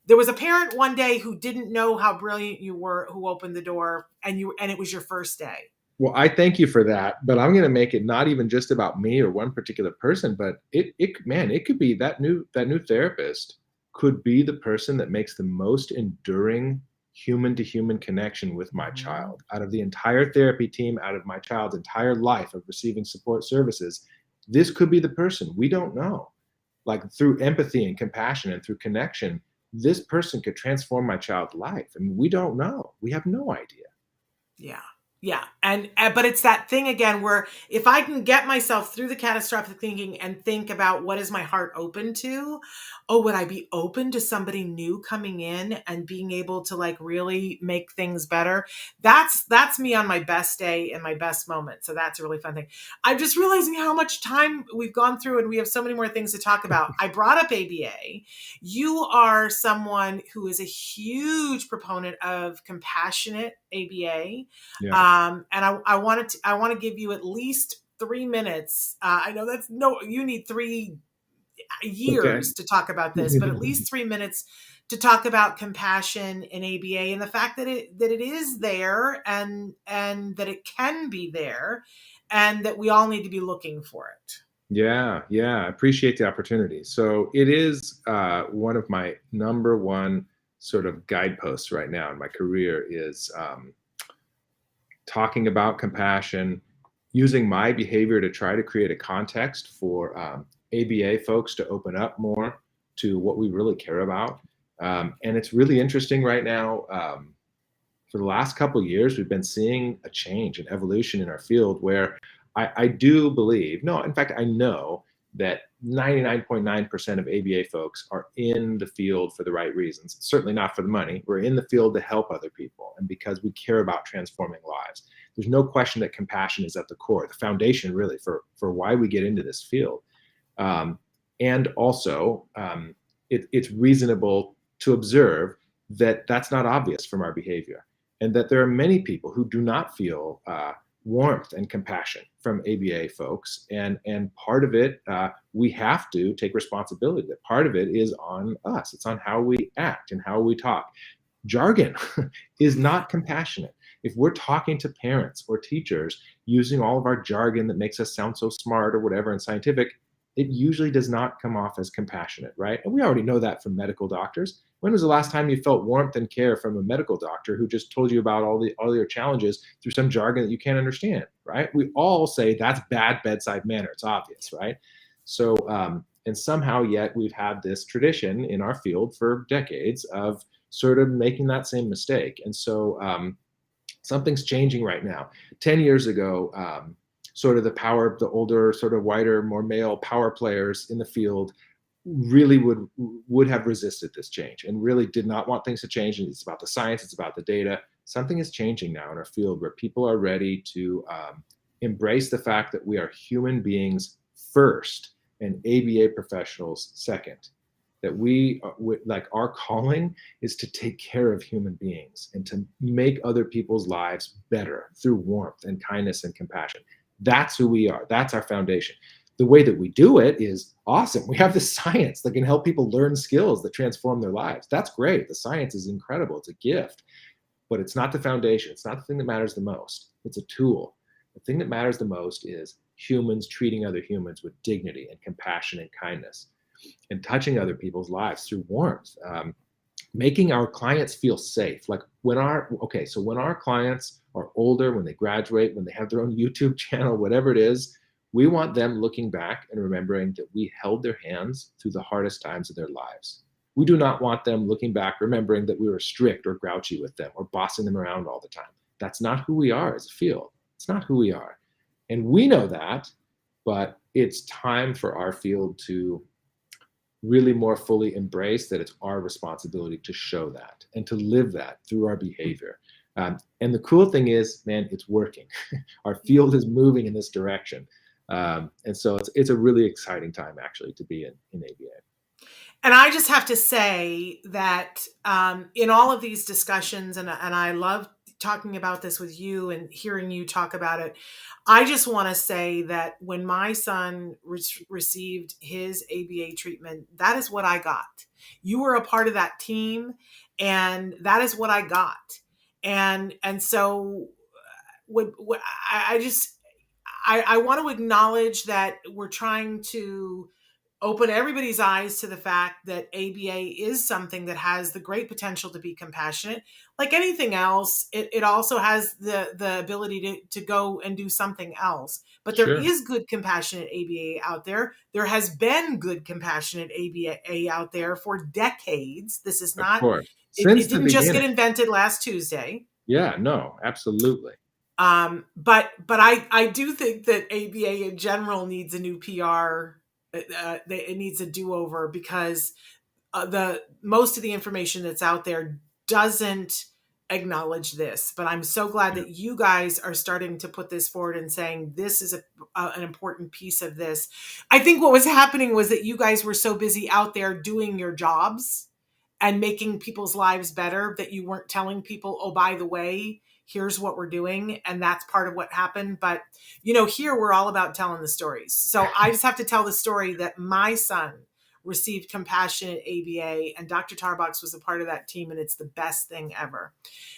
there was a parent one day who didn't know how brilliant you were, who opened the door and it was your first day. Well, I thank you for that, but I'm going to make it not even just about me or one particular person, but it could be that new therapist could be the person that makes the most enduring human-to-human connection with my child. Out of the entire therapy team, out of my child's entire life of receiving support services, this could be the person. We don't know. Like, through empathy and compassion and through connection, this person could transform my child's life. I mean, we don't know. We have no idea. Yeah. Yeah. But it's that thing again, where if I can get myself through the catastrophic thinking and think about what is my heart open to, would I be open to somebody new coming in and being able to like really make things better? That's me on my best day and my best moment. So that's a really fun thing. I'm just realizing how much time we've gone through and we have so many more things to talk about. I brought up ABA. You are someone who is a huge proponent of compassionate ABA. Yeah. And I want to give you at least 3 minutes. I know you need 3 years to talk about this, but at least 3 minutes to talk about compassion in ABA and the fact that it is there and that it can be there and that we all need to be looking for it. Yeah. I appreciate the opportunity. So it is one of my number one sort of guideposts right now in my career is talking about compassion, using my behavior to try to create a context for ABA folks to open up more to what we really care about. And it's really interesting right now. For the last couple of years, we've been seeing a change, an evolution in our field where I do believe, no, in fact, I know that 99.9% of ABA folks are in the field for the right reasons. Certainly not for the money. We're in the field to help other people and because we care about transforming lives. There's no question that compassion is at the core, the foundation really for why we get into this field. And also, it's reasonable to observe that that's not obvious from our behavior, and that there are many people who do not feel warmth and compassion from ABA folks. And part of it, we have to take responsibility. That part of it is on us. It's on how we act and how we talk. Jargon is not compassionate. If we're talking to parents or teachers using all of our jargon that makes us sound so smart or whatever and scientific, it usually does not come off as compassionate, right? And we already know that from medical doctors. When was the last time you felt warmth and care from a medical doctor who just told you about all your challenges through some jargon that you can't understand, right? We all say that's bad bedside manner. It's obvious, right? So, and somehow yet we've had this tradition in our field for decades of sort of making that same mistake. And so something's changing right now. 10 years ago, sort of the older, sort of whiter, more male power players in the field really would have resisted this change and really did not want things to change. And it's about the science, it's about the data. Something is changing now in our field where people are ready to embrace the fact that we are human beings first and ABA professionals second. That like our calling is to take care of human beings and to make other people's lives better through warmth and kindness and compassion. That's who we are. That's our foundation. The way that we do it is awesome. We have the science that can help people learn skills that transform their lives. That's great. The science is incredible. It's a gift, but it's not the foundation. It's not the thing that matters the most. It's a tool. The thing that matters the most is humans treating other humans with dignity and compassion and kindness, and touching other people's lives through warmth, making our clients feel safe. Like when our clients are older, when they graduate, when they have their own YouTube channel, whatever it is, we want them looking back and remembering that we held their hands through the hardest times of their lives. We do not want them looking back remembering that we were strict or grouchy with them or bossing them around all the time. That's not who we are as a field. It's not who we are. And we know that, but it's time for our field to really more fully embrace that it's our responsibility to show that and to live that through our behavior. And the cool thing is, man, it's working. Our field is moving in this direction. And so it's a really exciting time actually to be in ABA. And I just have to say that in all of these discussions, and I love talking about this with you and hearing you talk about it, I just want to say that when my son received his ABA treatment, that is what I got. You were a part of that team, and that is what I got. And so I want to acknowledge that we're trying to open everybody's eyes to the fact that ABA is something that has the great potential to be compassionate. Like anything else, it also has the ability to go and do something else. But there is good compassionate ABA out there. There has been good compassionate ABA out there for decades. This is not, it didn't just get invented last Tuesday. Yeah, no, absolutely. But I do think that ABA in general needs a new PR. It needs a do-over because most of the information that's out there doesn't acknowledge this. But I'm so glad that you guys are starting to put this forward and saying this is an important piece of this. I think what was happening was that you guys were so busy out there doing your jobs and making people's lives better that you weren't telling people, oh, by the way, here's what we're doing. And that's part of what happened. But, here we're all about telling the stories. So I just have to tell the story that my son received compassionate ABA and Dr. Tarbox was a part of that team. And it's the best thing ever.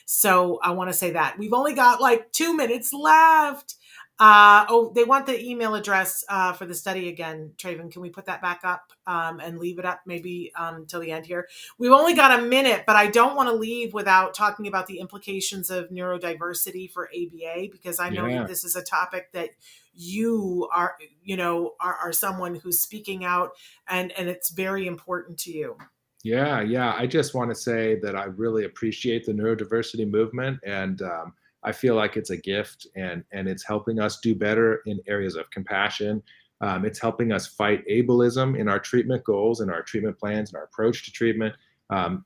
So I want to say that. We've only got like 2 minutes left. They want the email address for the study again. Traven, can we put that back up and leave it up maybe till the end here? We've only got a minute, but I don't want to leave without talking about the implications of neurodiversity for ABA, because I know that this is a topic that you are someone who's speaking out and it's very important to you. Yeah. I just want to say that I really appreciate the neurodiversity movement, and I feel like it's a gift, and it's helping us do better in areas of compassion. It's helping us fight ableism in our treatment goals and our treatment plans and our approach to treatment.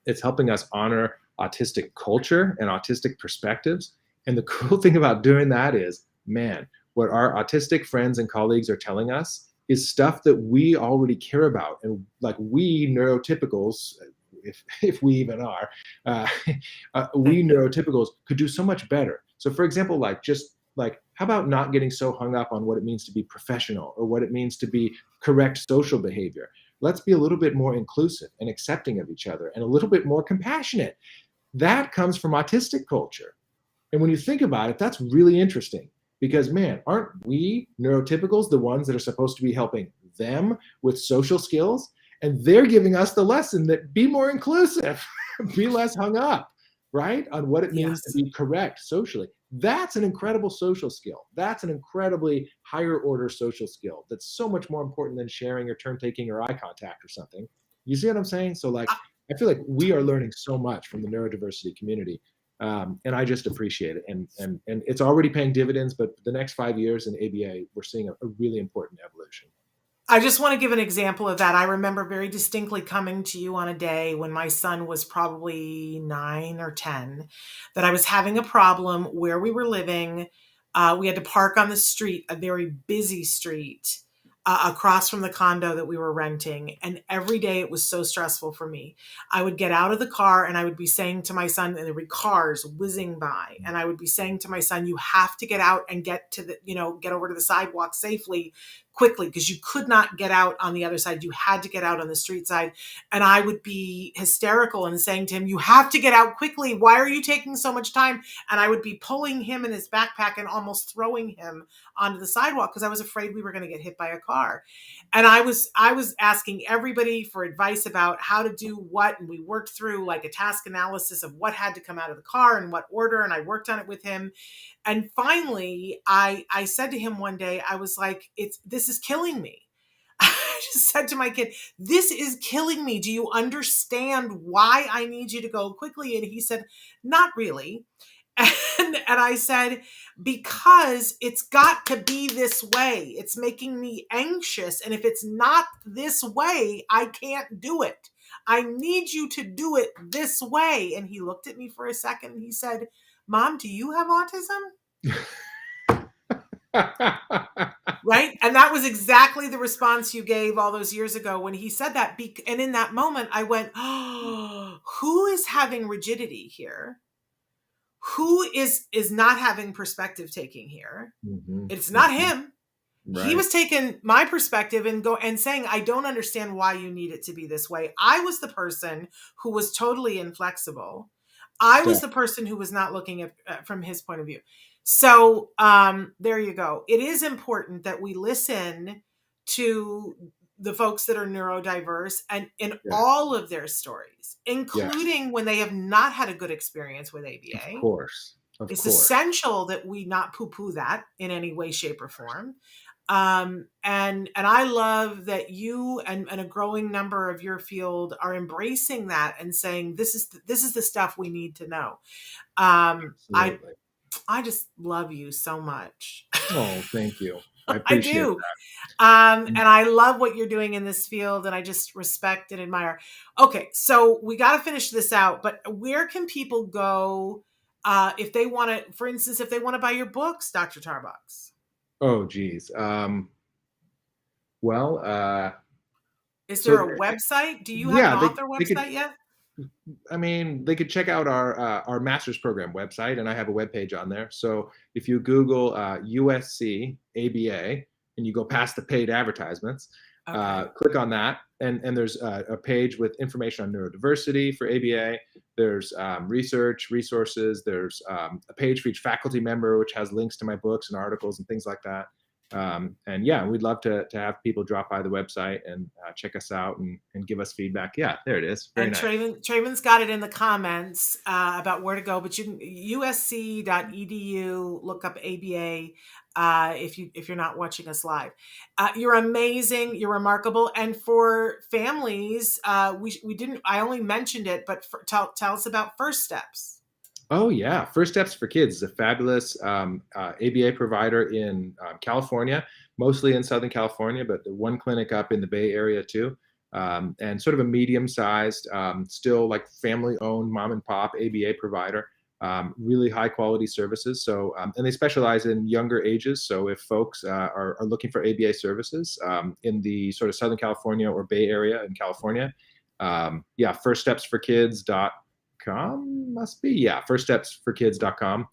It's helping us honor autistic culture and autistic perspectives. And the cool thing about doing that is, man, what our autistic friends and colleagues are telling us is stuff that we already care about. And like we neurotypicals, if we even are, we neurotypicals could do so much better. So for example, how about not getting so hung up on what it means to be professional or what it means to be correct social behavior? Let's be a little bit more inclusive and accepting of each other and a little bit more compassionate. That comes from autistic culture. And when you think about it, that's really interesting because, man, aren't we neurotypicals the ones that are supposed to be helping them with social skills? And they're giving us the lesson that be more inclusive, be less hung up, right? On what it means to be correct socially. That's an incredible social skill. That's an incredibly higher order social skill. That's so much more important than sharing or turn taking or eye contact or something. You see what I'm saying? So I feel like we are learning so much from the neurodiversity community. And I just appreciate it. And it's already paying dividends, but the next 5 years in ABA, we're seeing a really important evolution. I just want to give an example of that. I remember very distinctly coming to you on a day when my son was probably 9 or 10, that I was having a problem where we were living. We had to park on the street, a very busy street, across from the condo that we were renting. And every day it was so stressful for me. I would get out of the car and I would be saying to my son, and there would be cars whizzing by, and I would be saying to my son, you have to get out and get to get over to the sidewalk safely, quickly, because you could not get out on the other side. You had to get out on the street side. And I would be hysterical and saying to him, you have to get out quickly. Why are you taking so much time? And I would be pulling him in his backpack and almost throwing him onto the sidewalk because I was afraid we were going to get hit by a car. And I was asking everybody for advice about how to do what. And we worked through like a task analysis of what had to come out of the car and what order. And I worked on it with him. And finally, I said to him one day, I was like, this is killing me. I just said to my kid, this is killing me. Do you understand why I need you to go quickly? And he said, not really. And I said, because it's got to be this way. It's making me anxious. And if it's not this way, I can't do it. I need you to do it this way. And he looked at me for a second and he said, Mom, do you have autism? Right? And that was exactly the response you gave all those years ago when he said that. And in that moment, I went, oh, who is having rigidity here? Who is not having perspective taking here? Mm-hmm. It's not him. Right. He was taking my perspective and saying, I don't understand why you need it to be this way. I was the person who was totally inflexible. I was the person who was not looking at from his point of view. So there you go. It is important that we listen to the folks that are neurodiverse and in all of their stories, including when they have not had a good experience with ABA. Of course. It's essential that we not poo-poo that in any way, shape, or form. And I love that you and a growing number of your field are embracing that and saying, this is the stuff we need to know. I just love you so much. Oh, thank you. I appreciate I do. that. And I love what you're doing in this field, and I just respect and admire. Okay, so we got to finish this out, but where can people go if they want to, for instance, if they want to buy your books, Dr. Tarbox? Oh, geez. Is there a website? Do you have an author website yet? I mean, they could check out our master's program website, and I have a webpage on there. So if you Google USC ABA and you go past the paid advertisements, click on that, and there's a page with information on neurodiversity for ABA. There's research, resources. There's a page for each faculty member, which has links to my books and articles and things like that. And yeah, we'd love to have people drop by the website and check us out and give us feedback. Yeah, there it is. Very nice. Traven's got it in the comments about where to go, but you can usc.edu, look up ABA if you're not watching us live. You're amazing. You're remarkable. And for families, we didn't. I only mentioned it, but tell us about First Steps. Oh, yeah. First Steps for Kids is a fabulous ABA provider in California, mostly in Southern California, but the one clinic up in the Bay Area too. And sort of a medium-sized, still like family-owned mom and pop ABA provider, really high-quality services. So, and they specialize in younger ages. So if folks are looking for ABA services in the sort of Southern California or Bay Area in California, Yeah, firststepsforkids.com must be. Yeah, firststepsforkids.com.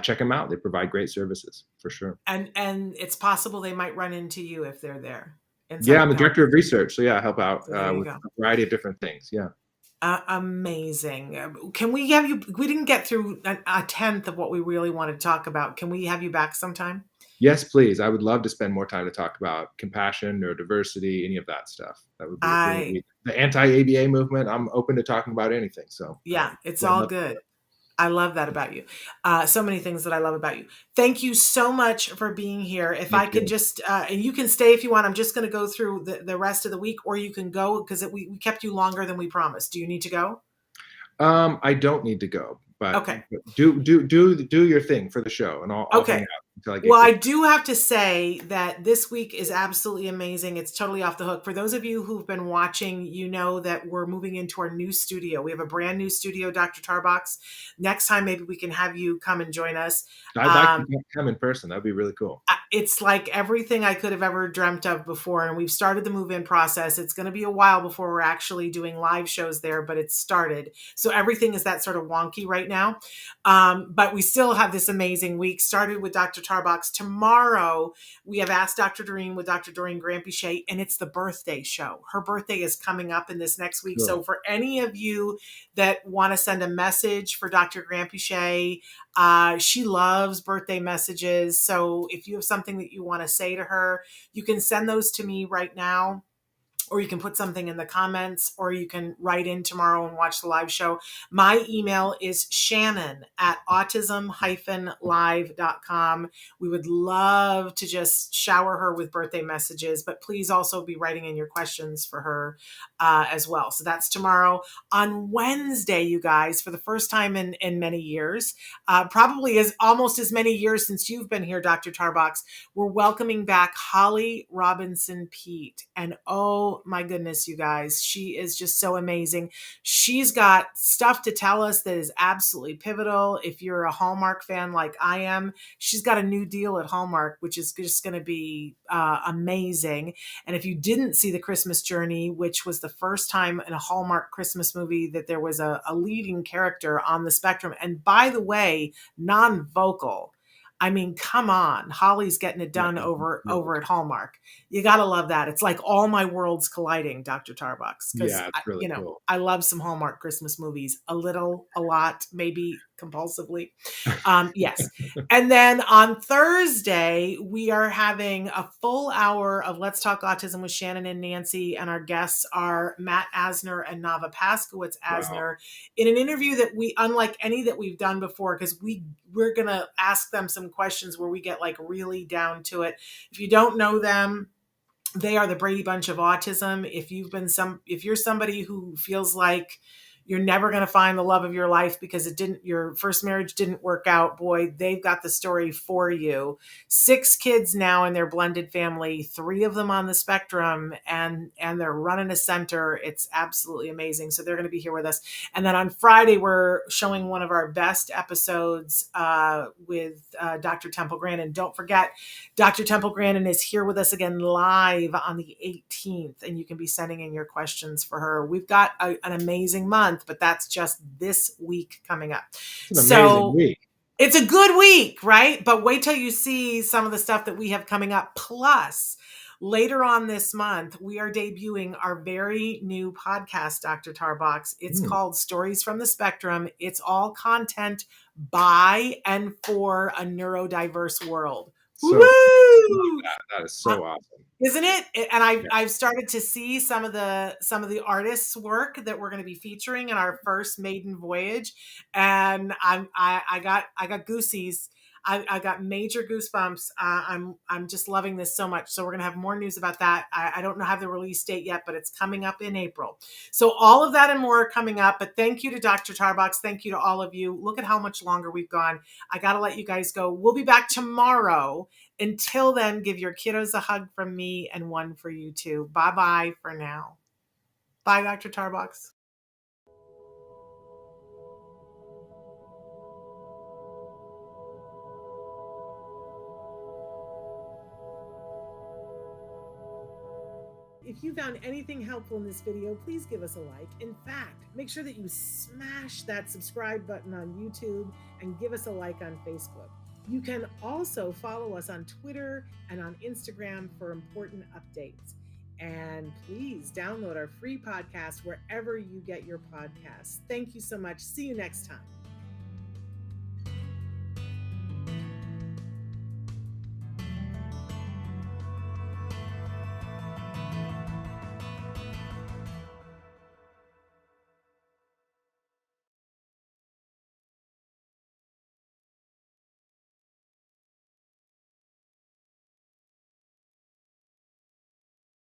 Check them out. They provide great services for sure. And it's possible they might run into you if they're there Yeah, inside I'm of the help. director of research. So yeah, I help out So there you with go. a variety of different things. Yeah. Amazing. Can we have you? We didn't get through a tenth of what we really wanted to talk about. Can we have you back sometime? Yes, please. I would love to spend more time to talk about compassion, neurodiversity, any of that stuff. That would be really I neat. The anti-ABA movement, I'm open to talking about anything. So, Yeah, it's yeah, I'd all love to good. do I love that about you. So many things that I love about you. Thank you so much for being here. that. If I Thank could you. just, and you can stay if you want. I'm just going to go through the rest of the week, or you can go because we kept you longer than we promised. Do you need to go? I don't need to go, but Okay. do your thing for the show, and I'll hang Okay. out until I get Well, I kicked. do have to say that this week is absolutely amazing. It's totally off the hook. For those of you who've been watching, you know that we're moving into our new studio. We have a brand new studio, Dr. Tarbox. Next time, maybe we can have you come and join us. I'd like to come in person. That'd be really cool. It's like everything I could have ever dreamt of before. And we've started the move-in process. It's going to be a while before we're actually doing live shows there, but it's started. So everything is that sort of wonky right now. But we still have this amazing week. Started with Dr. Tarbox. Tomorrow, we have Asked Dr. Doreen with Dr. Doreen Granpeesheh, and it's the birthday show. Her birthday is coming up in this next week. So Cool. for any of you that want to send a message for Dr. Granpeesheh, she loves birthday messages. So if you have something that you want to say to her, you can send those to me right now, or you can put something in the comments, or you can write in tomorrow and watch the live show. My email is shannon@autism-live.com. We would love to just shower her with birthday messages, but please also be writing in your questions for her as well. So that's tomorrow. On Wednesday, you guys, for the first time in many years, probably as almost as many years since you've been here, Dr. Tarbox, we're welcoming back Holly Robinson Pete. And oh my goodness, you guys, she is just so amazing. She's got stuff to tell us that is absolutely pivotal. If you're a Hallmark fan like I am, she's got a new deal at Hallmark, which is just going to be amazing. And if you didn't see The Christmas Journey, which was the first time in a Hallmark Christmas movie that there was a leading character on the spectrum, and by the way, non-vocal. I mean, come on. Holly's getting it done over at Hallmark. You got to love that. It's like all my worlds colliding, Dr. Tarbox, because Yeah, it's really cool. I love some Hallmark Christmas movies, a little, a lot, maybe compulsively. Yes. And then on Thursday, we are having a full hour of Let's Talk Autism with Shannon and Nancy. And our guests are Matt Asner and Nava Paskowitz Asner, in an interview that we, unlike any that we've done before, because we're going to ask them some questions where we get like really down to it. If you don't know them, they are the Brady Bunch of autism. If you're somebody who feels like you're never going to find the love of your life because your first marriage didn't work out, boy, they've got the story for you. 6 kids now in their blended family, 3 of them on the spectrum, and they're running a center. It's absolutely amazing. So they're going to be here with us. And then on Friday, we're showing one of our best episodes with Dr. Temple Grandin. Don't forget, Dr. Temple Grandin is here with us again live on the 18th, and you can be sending in your questions for her. We've got an amazing month, but that's just this week coming up. It's an amazing week. It's a good week, right? But wait till you see some of the stuff that we have coming up. Plus, later on this month, we are debuting our very new podcast, Dr. Tarbox. It's called Stories from the Spectrum. It's all content by and for a neurodiverse world. So Woo! that is so awesome. Isn't it? And I've started to see some of the artists' work that we're going to be featuring in our first maiden voyage, and I got goosies. I got major goosebumps. I'm just loving this so much. So we're gonna have more news about that. I don't have the release date yet, but it's coming up in April. So all of that and more are coming up. But thank you to Dr. Tarbox. Thank you to all of you. Look at how much longer we've gone. I gotta let you guys go. We'll be back tomorrow. Until then, give your kiddos a hug from me and one for you too. Bye-bye for now. Bye, Dr. Tarbox. If you found anything helpful in this video, please give us a like. In fact, make sure that you smash that subscribe button on YouTube and give us a like on Facebook. You can also follow us on Twitter and on Instagram for important updates. And please download our free podcast wherever you get your podcasts. Thank you so much. See you next time.